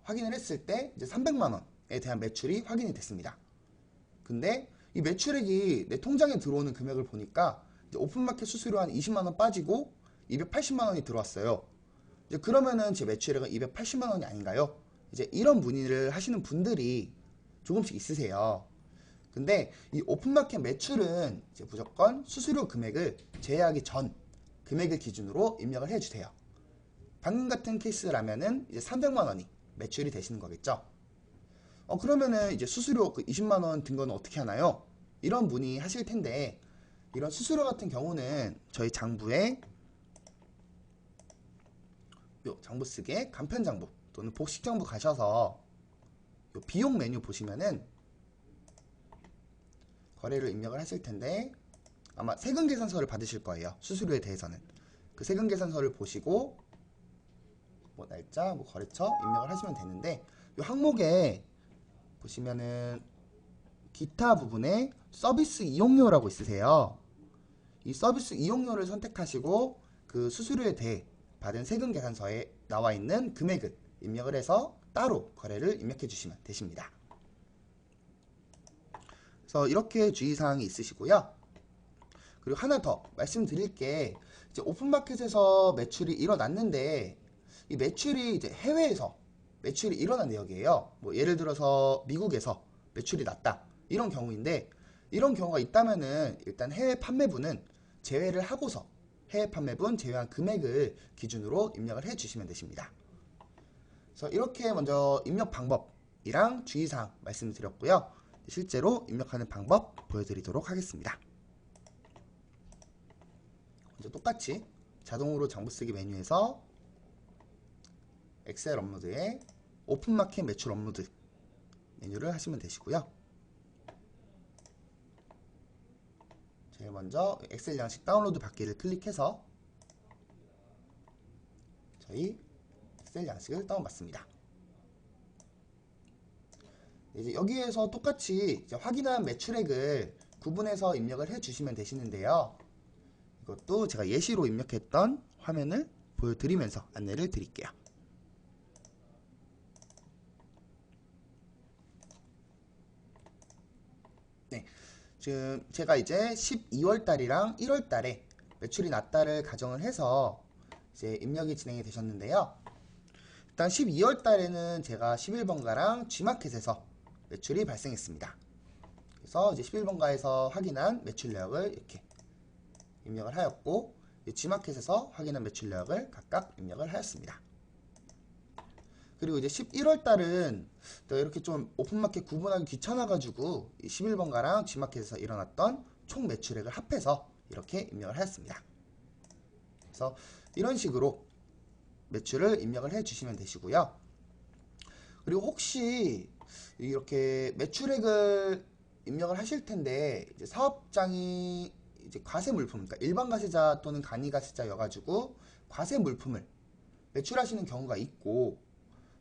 확인을 했을 때 이제 300만 원에 대한 매출이 확인이 됐습니다. 근데 이 매출액이 내 통장에 들어오는 금액을 보니까 이제 오픈마켓 수수료 한 20만 원 빠지고 280만 원이 들어왔어요. 이제 그러면은 제 매출액은 280만 원이 아닌가요? 이제 이런 문의를 하시는 분들이 조금씩 있으세요. 근데 이 오픈마켓 매출은 이제 무조건 수수료 금액을 제외하기 전 금액을 기준으로 입력을 해주세요. 방금 같은 케이스라면은 이제 300만 원이 매출이 되시는 거겠죠. 그러면은 이제 수수료 그 20만 원 든 거는 어떻게 하나요? 이런 문의 하실 텐데, 이런 수수료 같은 경우는 저희 장부에 요 장부 쓰기에 간편장부 또는 복식장부 가셔서 요 비용 메뉴 보시면은 거래를 입력을 하실 텐데, 아마 세금계산서를 받으실 거예요. 수수료에 대해서는 그 세금계산서를 보시고 뭐 날짜, 뭐 거래처 입력을 하시면 되는데, 요 항목에 보시면은 기타 부분에 서비스 이용료라고 있으세요. 이 서비스 이용료를 선택하시고 그 수수료에 대해 받은 세금 계산서에 나와 있는 금액을 입력을 해서 따로 거래를 입력해 주시면 되십니다. 그래서 이렇게 주의사항이 있으시고요. 그리고 하나 더 말씀드릴 게, 이제 오픈마켓에서 매출이 일어났는데 이 매출이 이제 해외에서 매출이 일어난 내역이에요. 뭐 예를 들어서 미국에서 매출이 났다 이런 경우인데, 이런 경우가 있다면은 일단 해외 판매분은 제외를 하고서 해외 판매분 제외한 금액을 기준으로 입력을 해 주시면 되십니다. 그래서 이렇게 먼저 입력 방법이랑 주의사항 말씀드렸고요. 실제로 입력하는 방법 보여드리도록 하겠습니다. 먼저 똑같이 자동으로 장부쓰기 메뉴에서 엑셀 업로드에 오픈마켓 매출 업로드 메뉴를 하시면 되시고요. 제일 먼저 엑셀 양식 다운로드 받기를 클릭해서 저희 엑셀 양식을 다운받습니다. 이제 여기에서 똑같이 이제 확인한 매출액을 구분해서 입력을 해주시면 되시는데요. 이것도 제가 예시로 입력했던 화면을 보여드리면서 안내를 드릴게요. 네, 지금 제가 이제 12월 달이랑 1월 달에 매출이 났다를 가정을 해서 이제 입력이 진행이 되셨는데요. 일단 12월 달에는 제가 11번가랑 G마켓에서 매출이 발생했습니다. 그래서 이제 11번가에서 확인한 매출 내역을 이렇게 입력을 하였고 G마켓에서 확인한 매출 내역을 각각 입력을 하였습니다. 그리고 이제 11월 달은 내가 이렇게 좀 오픈마켓 구분하기 귀찮아가지고 11번가랑 G마켓에서 일어났던 총 매출액을 합해서 이렇게 입력을 하였습니다. 그래서 이런 식으로 매출을 입력을 해주시면 되시고요. 그리고 혹시 이렇게 매출액을 입력을 하실 텐데 이제 사업장이 이제 과세 물품, 그러니까 일반 과세자 또는 간이 과세자여가지고 과세 물품을 매출하시는 경우가 있고,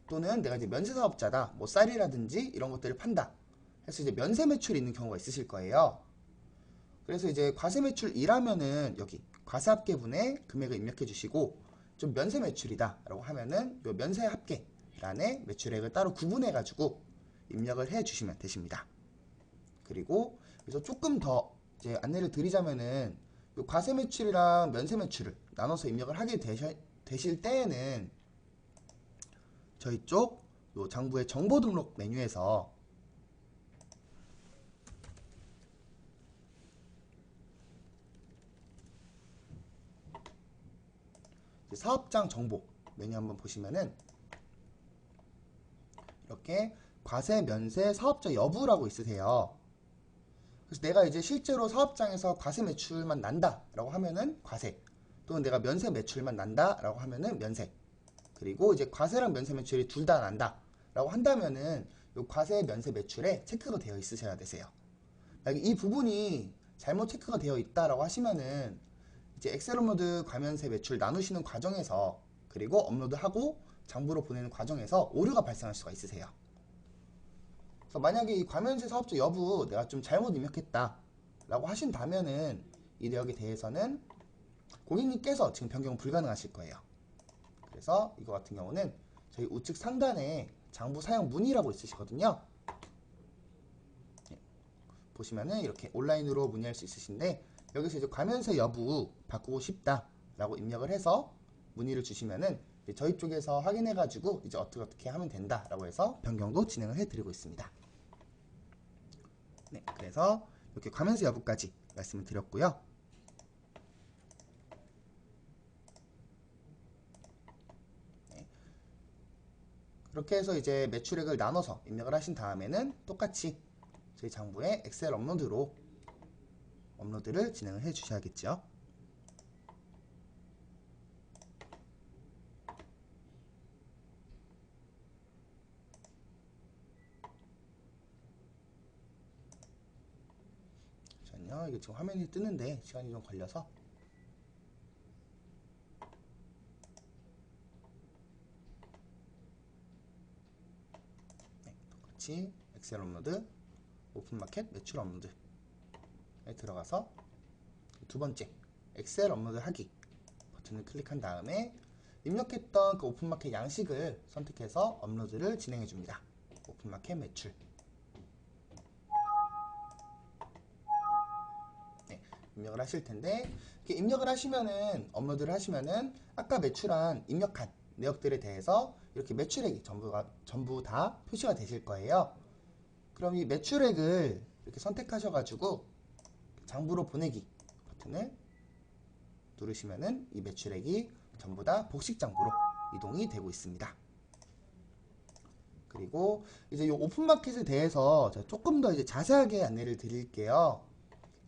또는 내가 이제 면세 사업자다, 뭐 쌀이라든지 이런 것들을 판다 해서 이제 면세 매출이 있는 경우가 있으실 거예요. 그래서 이제 과세 매출이라면은 여기 과세 합계분에 금액을 입력해 주시고, 좀 면세 매출이다 라고 하면은 요 면세 합계란에 매출액을 따로 구분해 가지고 입력을 해 주시면 되십니다. 그리고 그래서 조금 더 이제 안내를 드리자면은 요 과세 매출이랑 면세 매출을 나눠서 입력을 하게 되실 때에는 저희 쪽 요 장부의 정보 등록 메뉴에서 사업장 정보 메뉴 한번 보시면은 이렇게 과세, 면세, 사업자 여부라고 있으세요. 그래서 내가 이제 실제로 사업장에서 과세 매출만 난다 라고 하면은 과세, 또는 내가 면세 매출만 난다 라고 하면은 면세, 그리고 이제 과세랑 면세 매출이 둘 다 난다 라고 한다면은 요 과세, 면세 매출에 체크가 되어 있으셔야 되세요. 이 부분이 잘못 체크가 되어 있다 라고 하시면은 이제 엑셀 업로드 과면세 매출 나누시는 과정에서, 그리고 업로드하고 장부로 보내는 과정에서 오류가 발생할 수가 있으세요. 그래서 만약에 이 과면세 사업자 여부 내가 좀 잘못 입력했다 라고 하신다면은 이 내역에 대해서는 고객님께서 지금 변경 불가능하실 거예요. 그래서 이거 같은 경우는 저희 우측 상단에 장부 사용 문의라고 있으시거든요. 보시면은 이렇게 온라인으로 문의할 수 있으신데, 여기서 이제 과면세 여부 바꾸고 싶다 라고 입력을 해서 문의를 주시면은 저희 쪽에서 확인해 가지고 이제 어떻게 하면 된다 라고 해서 변경도 진행을 해 드리고 있습니다. 네, 그래서 이렇게 과면세 여부까지 말씀을 드렸고요. 네, 그렇게 해서 이제 매출액을 나눠서 입력을 하신 다음에는 똑같이 저희 장부에 엑셀 업로드를 진행을 해 주셔야겠죠. 잠시만요. 이게 지금 화면이 뜨는데 시간이 좀 걸려서. 네, 똑같이 엑셀 업로드, 오픈마켓 매출 업로드에 들어가서 두 번째 엑셀 업로드 하기 버튼을 클릭한 다음에 입력했던 그 오픈마켓 양식을 선택해서 업로드를 진행해 줍니다. 오픈마켓 매출. 네, 입력을 하실 텐데, 이렇게 입력을 하시면은, 업로드를 하시면은 아까 매출한 입력한 내역들에 대해서 이렇게 매출액이 전부 다 표시가 되실 거예요. 그럼 이 매출액을 이렇게 선택하셔가지고 장부로 보내기 버튼을 누르시면은 이 매출액이 전부 다 복식 장부로 이동이 되고 있습니다. 그리고 이제 이 오픈마켓에 대해서 제가 조금 더 이제 자세하게 안내를 드릴게요.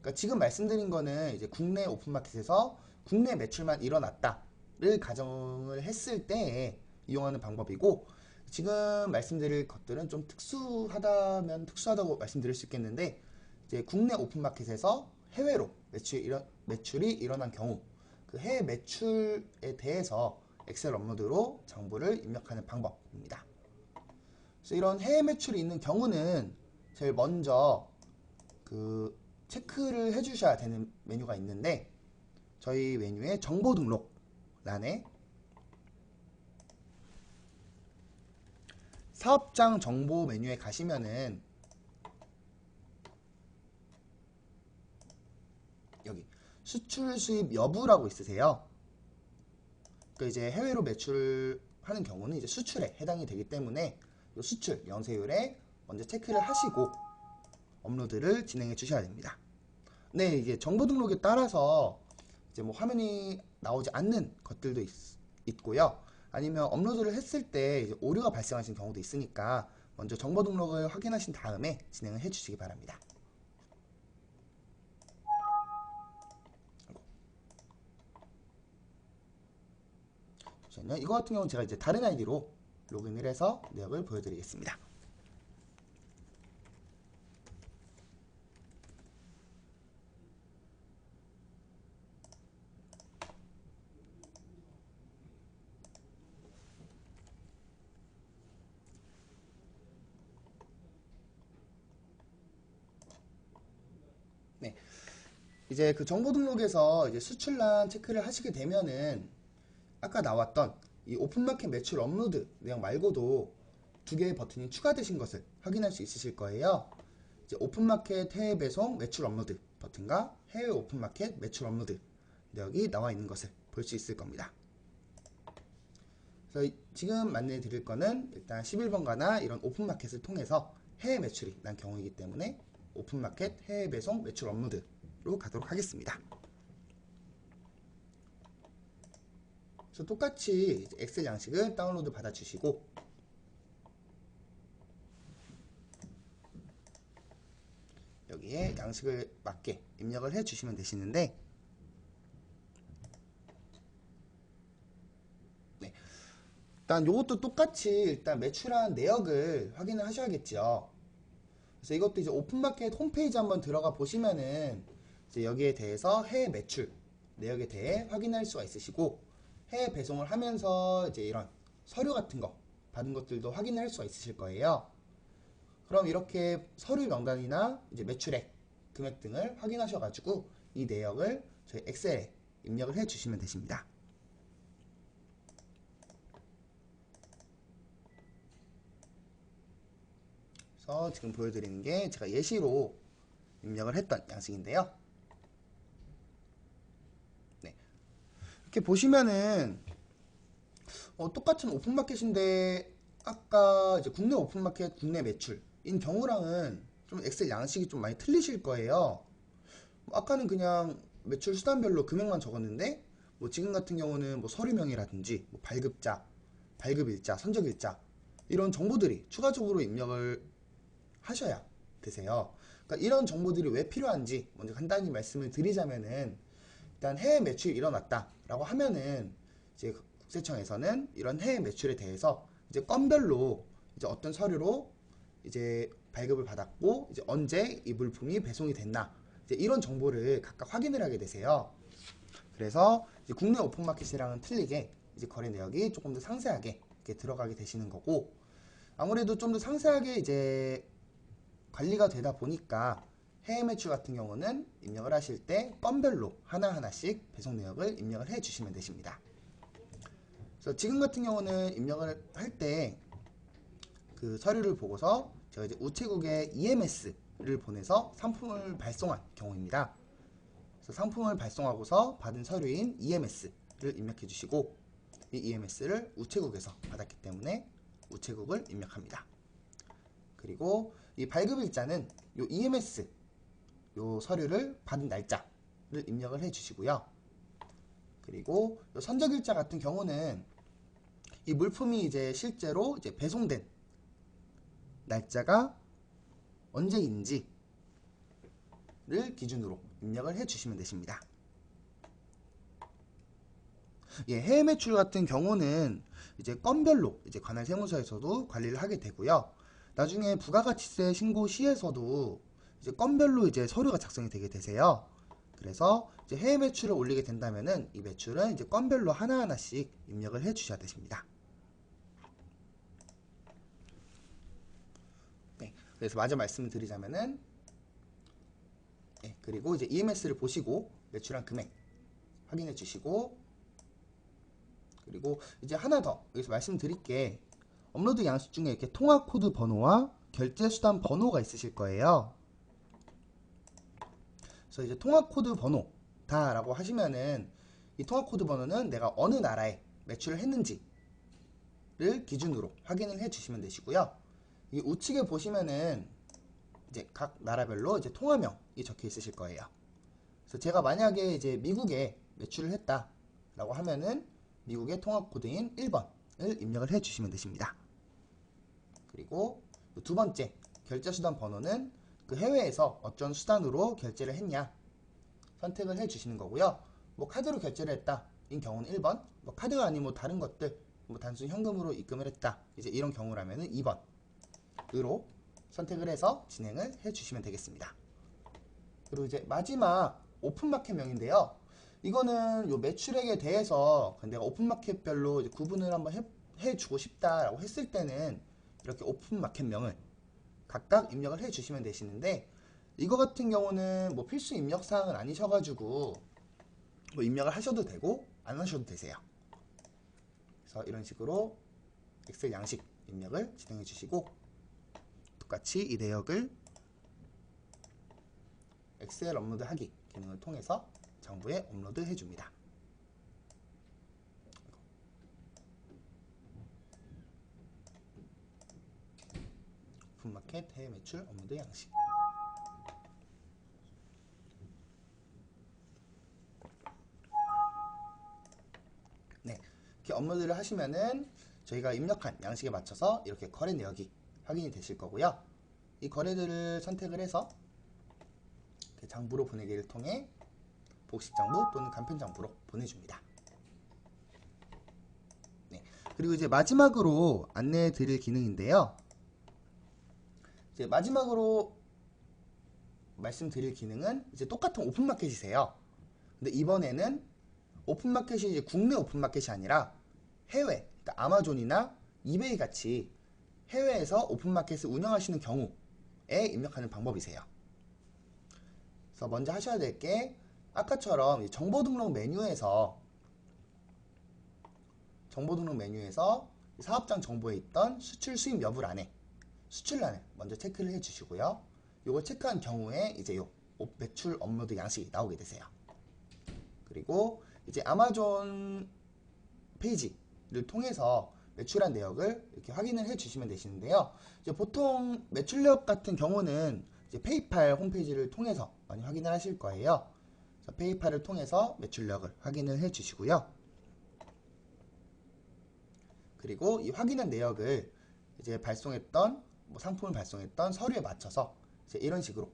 그러니까 지금 말씀드린 거는 이제 국내 오픈마켓에서 국내 매출만 일어났다를 가정을 했을 때 이용하는 방법이고, 지금 말씀드릴 것들은 좀 특수하다고 말씀드릴 수 있겠는데, 이제 국내 오픈마켓에서 해외로 매출이 일어난 경우, 그 해외 매출에 대해서 엑셀 업로드로 장부를 입력하는 방법입니다. 그래서 이런 해외 매출이 있는 경우는 제일 먼저 그 체크를 해주셔야 되는 메뉴가 있는데, 저희 메뉴의 정보 등록란에 사업장 정보 메뉴에 가시면은 여기 수출 수입 여부라고 있으세요. 그러니까 이제 해외로 매출하는 경우는 이제 수출에 해당이 되기 때문에 이 수출 영세율에 먼저 체크를 하시고 업로드를 진행해 주셔야 됩니다. 네, 이게 정보 등록에 따라서 이제 뭐 화면이 나오지 않는 것들도 있고요. 아니면 업로드를 했을 때 이제 오류가 발생하신 경우도 있으니까 먼저 정보 등록을 확인하신 다음에 진행을 해주시기 바랍니다. 잠시만요. 이거 같은 경우는 제가 이제 다른 아이디로 로그인을 해서 내역을 보여드리겠습니다. 네, 이제 그 정보 등록에서 이제 수출란 체크를 하시게 되면은 아까 나왔던 이 오픈마켓 매출 업로드 내용 말고도 두 개의 버튼이 추가되신 것을 확인할 수 있으실 거예요. 이제 오픈마켓 해외 배송 매출 업로드 버튼과 해외 오픈마켓 매출 업로드 내역이 나와 있는 것을 볼 수 있을 겁니다. 그래서 지금 안내해 드릴 거는 일단 11번가나 이런 오픈마켓을 통해서 해외 매출이 난 경우이기 때문에 오픈마켓 해외 배송 매출 업로드로 가도록 하겠습니다. 그래서 똑같이 엑셀 양식을 다운로드 받아주시고 여기에 양식을 맞게 입력을 해주시면 되시는데 네, 일단 요것도 똑같이 일단 매출한 내역을 확인을 하셔야겠죠. 그래서 이것도 이제 오픈마켓 홈페이지 한번 들어가 보시면은 이제 여기에 대해서 해외 매출 내역에 대해 확인할 수가 있으시고 해외 배송을 하면서 이제 이런 서류 같은 거 받은 것들도 확인할 수가 있으실 거예요. 그럼 이렇게 서류 명단이나 이제 매출액, 금액 등을 확인하셔가지고 이 내역을 저희 엑셀에 입력을 해 주시면 되십니다. 그래서 지금 보여드리는 게 제가 예시로 입력을 했던 양식인데요. 네. 이렇게 보시면은 똑같은 오픈마켓인데 아까 이제 국내 오픈마켓 국내 매출인 경우랑은 좀 엑셀 양식이 좀 많이 틀리실 거예요. 아까는 그냥 매출 수단별로 금액만 적었는데 뭐 지금 같은 경우는 뭐 서류명이라든지 뭐 발급자, 발급일자, 선적일자 이런 정보들이 추가적으로 입력을 하셔야 되세요. 그러니까 이런 정보들이 왜 필요한지 먼저 간단히 말씀을 드리자면은 일단 해외 매출이 일어났다 라고 하면은 이제 국세청에서는 이런 해외 매출에 대해서 이제 건별로 이제 어떤 서류로 이제 발급을 받았고 이제 언제 이 물품이 배송이 됐나 이제 이런 정보를 각각 확인을 하게 되세요. 그래서 이제 국내 오픈마켓이랑은 틀리게 이제 거래 내역이 조금 더 상세하게 이렇게 들어가게 되시는 거고 아무래도 좀 더 상세하게 이제 관리가 되다 보니까 해외 매출 같은 경우는 입력을 하실 때 건별로 하나하나씩 배송 내역을 입력을 해 주시면 되십니다. 그래서 지금 같은 경우는 입력을 할 때 그 서류를 보고서 제가 이제 우체국에 EMS를 보내서 상품을 발송한 경우입니다. 그래서 상품을 발송하고서 받은 서류인 EMS를 입력해 주시고 이 EMS를 우체국에서 받았기 때문에 우체국을 입력합니다. 그리고 이 발급일자는 요 EMS 요 서류를 받은 날짜를 입력을 해 주시고요. 그리고 요 선적일자 같은 경우는 이 물품이 이제 실제로 이제 배송된 날짜가 언제인지를 기준으로 입력을 해 주시면 되십니다. 예, 해외 매출 같은 경우는 이제 건별로 이제 관할 세무서에서도 관리를 하게 되고요. 나중에 부가가치세 신고 시에서도 이제 건별로 이제 서류가 작성이 되게 되세요. 그래서 이제 해외 매출을 올리게 된다면은 이 매출은 이제 건별로 하나하나씩 입력을 해 주셔야 되십니다. 네, 그래서 마저 말씀을 드리자면은 네, 그리고 이제 EMS를 보시고 매출한 금액 확인해 주시고 그리고 이제 하나 더 여기서 말씀드릴게 업로드 양식 중에 이렇게 통화 코드 번호와 결제 수단 번호가 있으실 거예요. 그래서 이제 통화 코드 번호다 라고 하시면은 이 통화 코드 번호는 내가 어느 나라에 매출을 했는지를 기준으로 확인을 해 주시면 되시고요. 이 우측에 보시면은 이제 각 나라별로 이제 통화명이 적혀 있으실 거예요. 그래서 제가 만약에 이제 미국에 매출을 했다 라고 하면은 미국의 통화 코드인 1번을 입력을 해 주시면 되십니다. 그리고 두 번째 결제수단 번호는 그 해외에서 어떤 수단으로 결제를 했냐 선택을 해 주시는 거고요. 뭐 카드로 결제를 했다 인 경우는 1번, 뭐 카드가 아닌 뭐 다른 것들 뭐 단순 현금으로 입금을 했다 이제 이런 경우라면은 2번으로 선택을 해서 진행을 해 주시면 되겠습니다. 그리고 이제 마지막 오픈마켓명인데요. 이거는 요 매출액에 대해서 내가 오픈마켓별로 이제 구분을 한번 해주고 싶다라고 했을 때는 이렇게 오픈마켓명을 각각 입력을 해 주시면 되시는데, 이거 같은 경우는 뭐 필수 입력 사항은 아니셔가지고 뭐 입력을 하셔도 되고 안 하셔도 되세요. 그래서 이런 식으로 엑셀 양식 입력을 진행해 주시고, 똑같이 이 내역을 엑셀 업로드 하기 기능을 통해서 장부에 업로드 해줍니다. 오픈마켓 해외 매출 업로드 양식. 네, 이렇게 업로드를 하시면은 저희가 입력한 양식에 맞춰서 이렇게 거래 내역이 확인이 되실 거고요. 이 거래들을 선택을 해서 장부로 보내기를 통해 복식 장부 또는 간편 장부로 보내줍니다. 네, 그리고 이제 마지막으로 안내해 드릴 기능인데요. 이제 마지막으로 말씀드릴 기능은 이제 똑같은 오픈마켓이세요. 근데 이번에는 오픈마켓이 이제 국내 오픈마켓이 아니라 해외, 그러니까 아마존이나 이베이 같이 해외에서 오픈마켓을 운영하시는 경우에 입력하는 방법이세요. 그래서 먼저 하셔야 될 게 아까처럼 정보 등록 메뉴에서 사업장 정보에 있던 수출 수입 여부란에 수출란을 먼저 체크를 해 주시고요. 이걸 체크한 경우에 이제 요 매출 업로드 양식이 나오게 되세요. 그리고 이제 아마존 페이지를 통해서 매출한 내역을 이렇게 확인을 해 주시면 되시는데요. 이제 보통 매출 내역 같은 경우는 이제 페이팔 홈페이지를 통해서 많이 확인을 하실 거예요. 그래서 페이팔을 통해서 매출 내역을 확인을 해 주시고요. 그리고 이 확인한 내역을 이제 발송했던 상품을 발송했던 서류에 맞춰서 이제 이런 식으로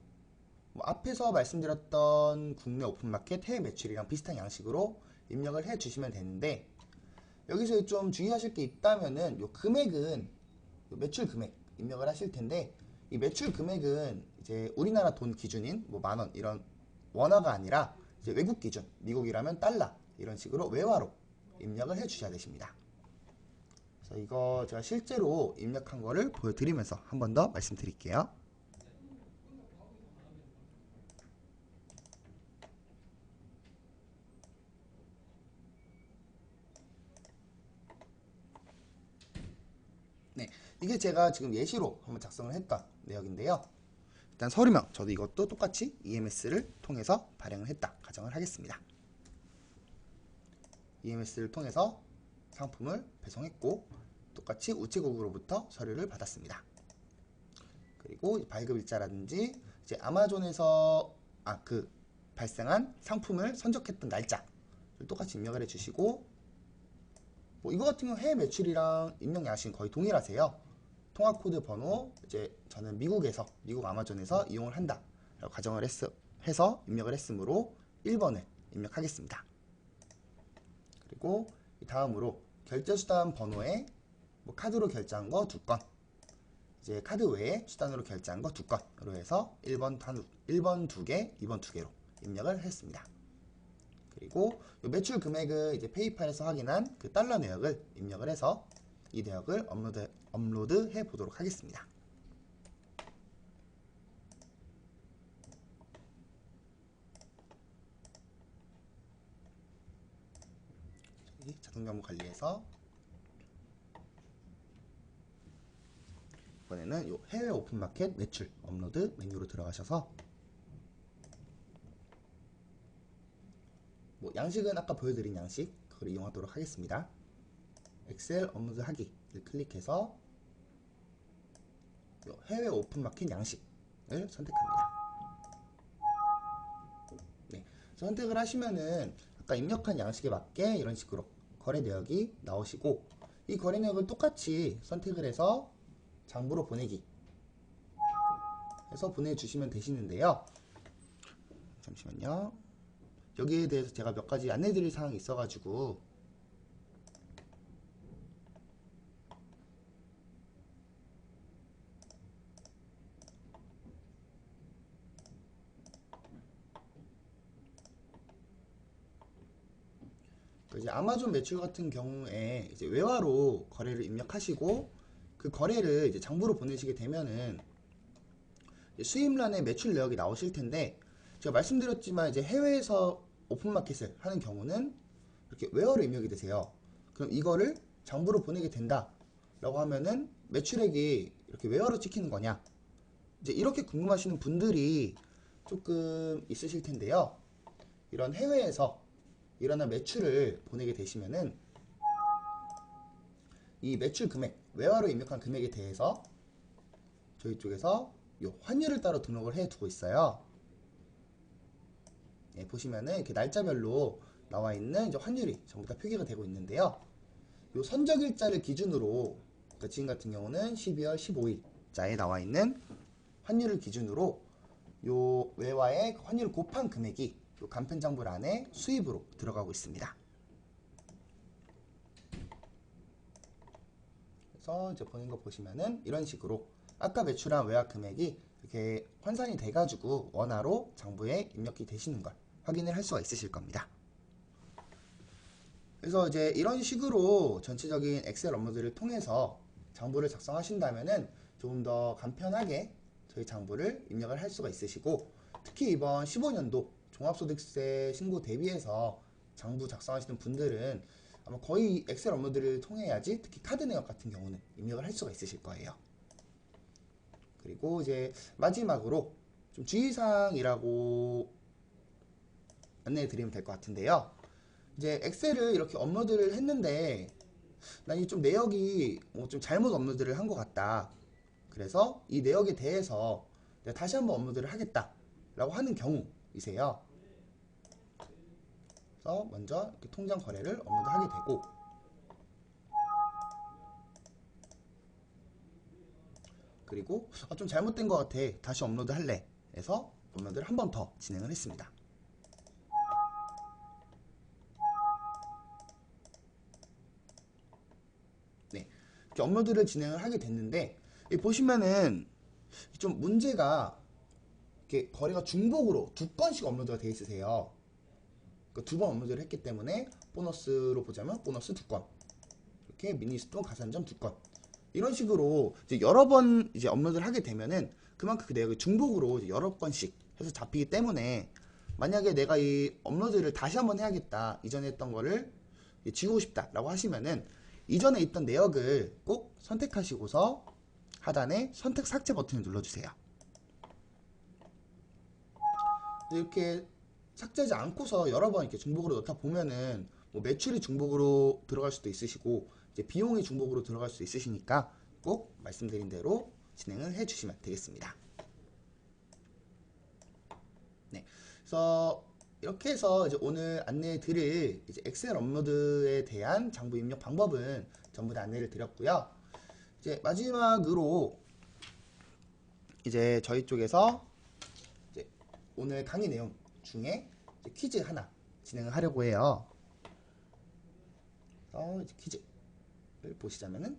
앞에서 말씀드렸던 국내 오픈마켓 해외 매출이랑 비슷한 양식으로 입력을 해 주시면 되는데, 여기서 좀 주의하실 게 있다면은 요 금액은 요 매출 금액 입력을 하실 텐데, 이 매출 금액은 이제 우리나라 돈 기준인 뭐 만원 이런 원화가 아니라 이제 외국 기준 미국이라면 달러 이런 식으로 외화로 입력을 해 주셔야 되십니다. 그래서 이거 제가 실제로 입력한 거를 보여드리면서 한 번 더 말씀드릴게요. 네, 이게 제가 지금 예시로 한번 작성을 했던 내역인데요. 일단 서류명, 저도 이것도 똑같이 EMS를 통해서 발행을 했다 가정을 하겠습니다. EMS를 통해서 상품을 배송했고 똑같이 우체국으로부터 서류를 받았습니다. 그리고 발급 일자라든지 이제 아마존에서 발생한 상품을 선적했던 날짜를 똑같이 입력을 해주시고, 뭐 이거 같은 경우 해외 매출이랑 입력 양식은 거의 동일하세요. 통화 코드 번호, 이제 저는 미국 아마존에서 이용을 한다 라고 가정을 해서 입력을 했으므로 1번을 입력하겠습니다. 그리고 다음으로 결제수단 번호에 카드로 결제한 거 2건, 이제 카드 외에 수단으로 결제한 거 2건으로 해서 1번 2개, 2번 2개로 입력을 했습니다. 그리고 매출 금액을 이제 페이팔에서 확인한 그 달러 내역을 입력을 해서 이 내역을 업로드 해 보도록 하겠습니다. 자동정보 관리에서 이번에는 요 해외 오픈마켓 매출 업로드 메뉴로 들어가셔서 양식은 아까 보여드린 양식 그걸 이용하도록 하겠습니다. 엑셀 업로드 하기를 클릭해서 요 해외 오픈마켓 양식을 선택합니다. 네, 선택을 하시면은 아까 입력한 양식에 맞게 이런 식으로 거래 내역이 나오시고, 이 거래 내역을 똑같이 선택을 해서 장부로 보내기 해서 보내주시면 되시는데요. 잠시만요. 여기에 대해서 제가 몇 가지 안내드릴 사항이 있어가지고 이제 아마존 매출 같은 경우에 이제 외화로 거래를 입력하시고 그 거래를 이제 장부로 보내시게 되면은 수입란에 매출 내역이 나오실 텐데, 제가 말씀드렸지만 이제 해외에서 오픈마켓을 하는 경우는 이렇게 외화로 입력이 되세요. 그럼 이거를 장부로 보내게 된다 라고 하면은 매출액이 이렇게 외화로 찍히는 거냐, 이제 이렇게 궁금하시는 분들이 조금 있으실 텐데요. 이런 해외에서 일어난 매출을 보내게 되시면은 이 매출 금액, 외화로 입력한 금액에 대해서 저희 쪽에서 요 환율을 따로 등록을 해 두고 있어요. 예, 보시면은 이렇게 날짜별로 나와 있는 이제 환율이 전부 다 표기가 되고 있는데요. 요 선적일자를 기준으로, 그러니까 지금 같은 경우는 12월 15일자에 나와 있는 환율을 기준으로 요 외화의 환율을 곱한 금액이 요 간편장부 안에 수입으로 들어가고 있습니다. 그래서 이제 보는 거 보시면은 이런 식으로 아까 매출한 외화 금액이 이렇게 환산이 돼가지고 원화로 장부에 입력이 되시는 걸 확인을 할 수가 있으실 겁니다. 그래서 이제 이런 식으로 전체적인 엑셀 업무들을 통해서 장부를 작성하신다면은 조금 더 간편하게 저희 장부를 입력을 할 수가 있으시고, 특히 이번 15년도 종합소득세 신고 대비해서 장부 작성하시는 분들은 아마 거의 엑셀 업무들을 통해야지, 특히 카드 내역 같은 경우는 입력을 할 수가 있으실 거예요. 그리고 이제 마지막으로 좀 주의사항이라고 안내해 드리면 될 것 같은데요. 이제 엑셀을 이렇게 업로드를 했는데 난 이 좀 내역이 좀 잘못 업로드를 한 것 같다, 그래서 이 내역에 대해서 내가 다시 한번 업로드를 하겠다 라고 하는 경우이세요. 그래서 먼저 이렇게 통장 거래를 업로드하게 되고, 그리고 좀 잘못된 것 같아, 다시 업로드 할래 해서 업로드를 한 번 더 진행을 했습니다. 네, 이렇게 업로드를 진행을 하게 됐는데, 보시면은 좀 문제가, 이렇게 거래가 중복으로 두 건씩 업로드가 되어 있으세요. 두 번 업로드를 했기 때문에 보너스로 보자면 보너스 2건, 이렇게 미니스톤 가산점 2건, 이런 식으로 이제 여러 번 이제 업로드를 하게 되면은 그만큼 그 내역이 중복으로 여러 건씩 해서 잡히기 때문에, 만약에 내가 이 업로드를 다시 한번 해야겠다, 이전에 했던 거를 지우고 싶다 라고 하시면은 이전에 있던 내역을 꼭 선택하시고서 하단에 선택 삭제 버튼을 눌러주세요. 이렇게 삭제하지 않고서 여러 번 이렇게 중복으로 넣다 보면은 뭐 매출이 중복으로 들어갈 수도 있으시고 이제 비용이 중복으로 들어갈 수도 있으시니까 꼭 말씀드린 대로 진행을 해주시면 되겠습니다. 네, 그래서 이렇게 해서 이제 오늘 안내해 드릴 이제 엑셀 업로드에 대한 장부 입력 방법은 전부 다 안내를 드렸고요. 이제 마지막으로 이제 저희 쪽에서 이제 오늘 강의 내용 중에 이제 퀴즈 하나 진행을 하려고 해요. 이제 퀴즈를 보시자면은,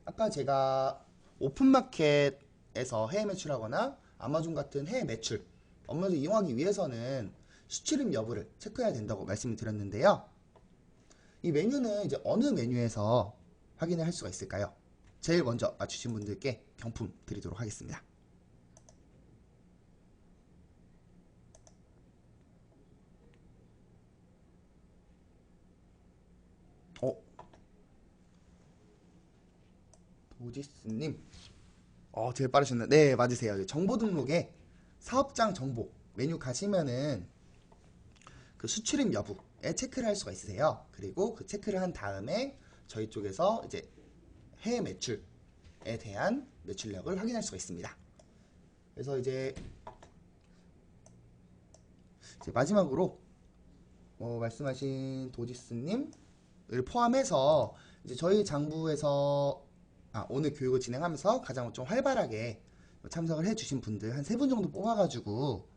아까 제가 오픈마켓에서 해외 매출하거나 아마존 같은 해외 매출 업무를 이용하기 위해서는 수출입 여부를 체크해야 된다고 말씀을 드렸는데요. 이 메뉴는 이제 어느 메뉴에서 확인을 할 수가 있을까요? 제일 먼저 맞추신 분들께 경품 드리도록 하겠습니다. 도지스님, 제일 빠르셨네. 네, 맞으세요. 정보 등록에 사업장 정보 메뉴 가시면은 그 수출입 여부에 체크를 할 수가 있으세요. 그리고 그 체크를 한 다음에 저희 쪽에서 이제 해외 매출에 대한 매출력을 확인할 수가 있습니다. 그래서 이제 마지막으로 말씀하신 도지스님을 포함해서 이제 저희 장부에서 오늘 교육을 진행하면서 가장 좀 활발하게 참석을 해주신 분들 한 3분 정도 뽑아가지고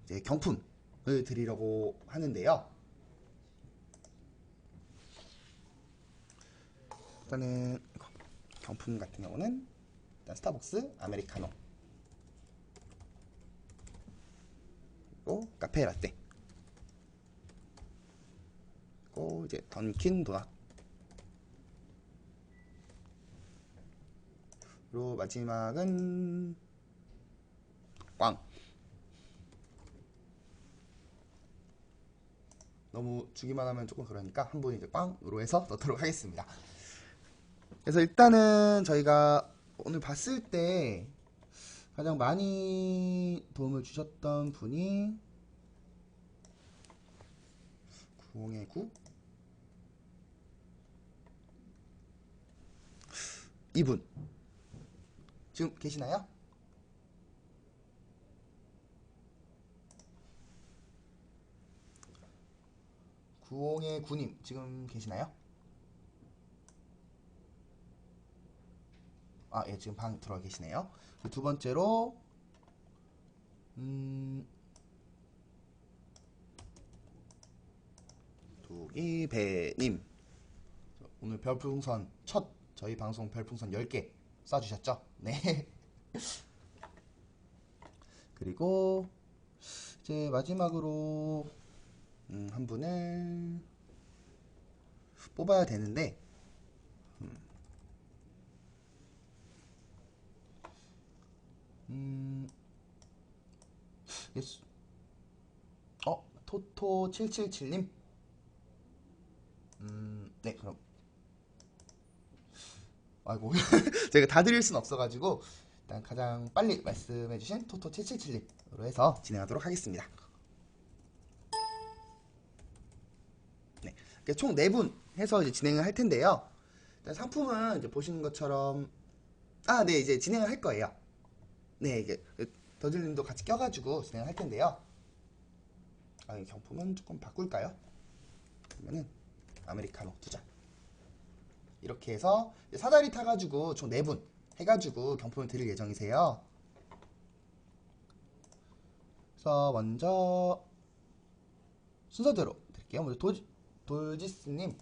이제 경품을 드리려고 하는데요. 일단은 경품 같은 경우는 일단 스타벅스 아메리카노, 그리고 카페 라떼, 그리고 이제 던킨 도넛, 그리고 마지막은 꽝. 너무 주기만 하면 조금 그러니까 한 분 이제 꽝으로 해서 넣도록 하겠습니다. 그래서 일단은 저희가 오늘 봤을 때 가장 많이 도움을 주셨던 분이 90의 9 이분 지금 계시나요? 구홍의 9님 지금 계시나요? 예, 지금 방 들어와 계시네요. 두 번째로 도기배님 오늘 별풍선 첫 저희 방송 별풍선 10개 쏴주셨죠? 네. 그리고 이제 마지막으로 한 분을 뽑아야 되는데 예스. 토토777님 네, 그럼 아이고 제가 다 드릴 순 없어가지고 일단 가장 빨리 말씀해주신 토토777님으로 해서 진행하도록 하겠습니다. 네, 총 4분 해서 이제 진행을 할 텐데요. 일단 상품은 이제 보시는 것처럼 네, 이제 진행을 할 거예요. 네, 이게 더즐님도 같이 껴가지고 진행을 할 텐데요. 이 경품은 조금 바꿀까요? 그러면은 아메리카노 2잔 이렇게 해서 사다리 타가지고 총 4분 해가지고 경품을 드릴 예정이세요. 그래서 먼저 순서대로 드릴게요. 먼저 돌지스님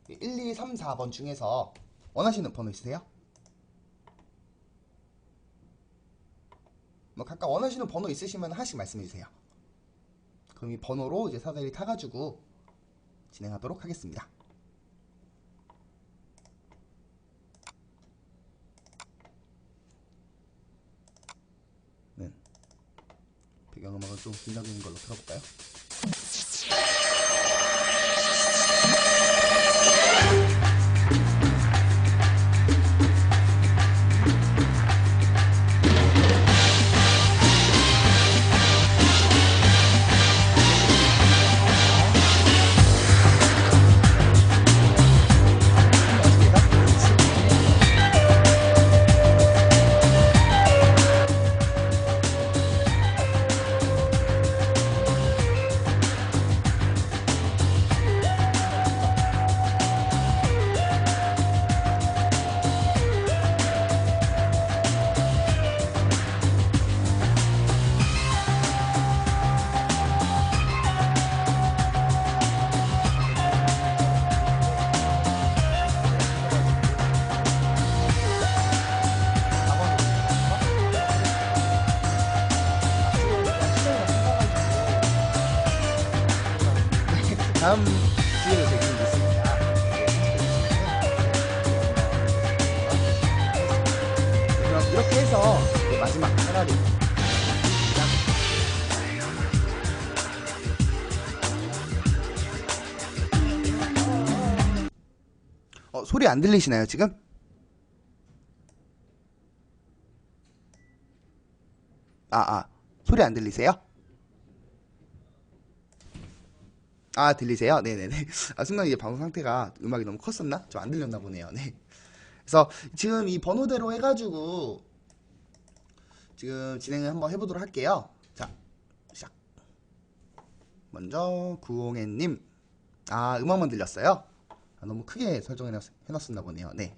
1, 2, 3, 4번 중에서 원하시는 번호 있으세요? 각각 원하시는 번호 있으시면 하나씩 말씀해주세요. 그럼 이 번호로 이제 사다리 타가지고 진행하도록 하겠습니다. 네. 배경음악은 좀 긴장되는 걸로 틀어볼까요? 다음 기회를 드리고 있습니다. 그럼 이렇게 해서 마지막 차라리 소리 안 들리시나요 지금? 소리 안 들리세요? 들리세요? 네네네. 순간 이제 방송 상태가 음악이 너무 컸었나? 좀 안 들렸나 보네요. 네. 그래서 지금 이 번호대로 해가지고 지금 진행을 한번 해보도록 할게요. 자, 시작. 먼저 구홍애님 아, 음악만 들렸어요? 아, 너무 크게 설정해놨었나 보네요. 네.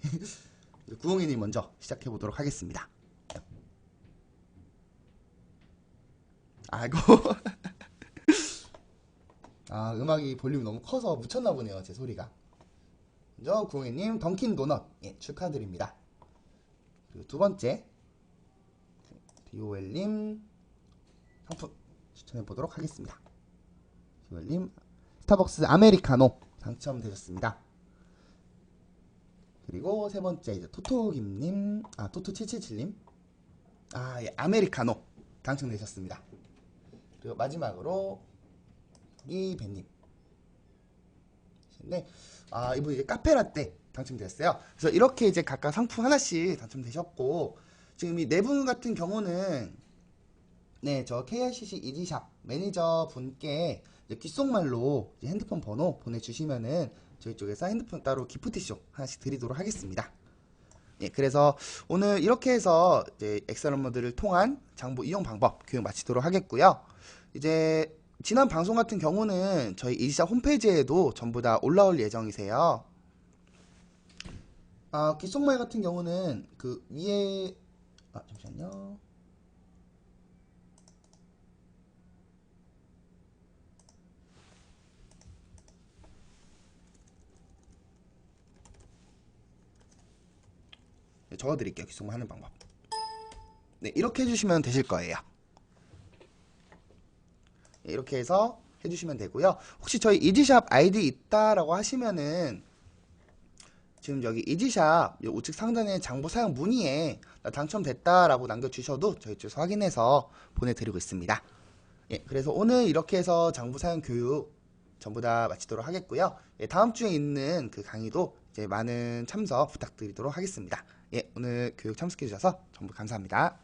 구홍이님 먼저 시작해보도록 하겠습니다. 아이고. 아, 음악이 볼륨이 너무 커서 묻혔나 보네요, 제 소리가. 먼저 구홍이님 던킨 도넛, 예, 축하드립니다. 그리고 두 번째 디오엘님 상품 추천해보도록 하겠습니다. 디오엘님 스타벅스 아메리카노 당첨되셨습니다. 그리고 세 번째 이제 토토김님, 아 토토777님, 아 예, 아메리카노 당첨되셨습니다. 그리고 마지막으로 이배님. 네, 아 이분 이제 카페라떼 당첨되었어요. 그래서 이렇게 이제 각각 상품 하나씩 당첨되셨고, 지금 이 네 분 같은 경우는 네, 저 KRCC 이지샵 매니저 분께 귓속말로 이제 핸드폰 번호 보내주시면은 저희 쪽에서 핸드폰 따로 기프티쇼 하나씩 드리도록 하겠습니다. 예, 그래서 오늘 이렇게 해서 이제 엑셀 업무들을 통한 장부 이용 방법 교육 마치도록 하겠고요. 이제 지난 방송 같은 경우는 저희 이지샵 홈페이지에도 전부 다 올라올 예정이세요. 아, 귓속말 같은 경우는 그 위에 잠시만요. 네, 적어드릴게요. 귓속말 하는 방법. 네, 이렇게 해주시면 되실 거예요. 네, 이렇게 해서 해주시면 되고요. 혹시 저희 이지샵 아이디 있다라고 하시면은 지금 여기 이지샵 우측 상단에 장부 사용 문의에 나 당첨됐다라고 남겨주셔도 저희 쪽에서 확인해서 보내드리고 있습니다. 예, 그래서 오늘 이렇게 해서 장부 사용 교육 전부 다 마치도록 하겠고요. 예, 다음 주에 있는 그 강의도 이제 많은 참석 부탁드리도록 하겠습니다. 예, 오늘 교육 참석해 주셔서 전부 감사합니다.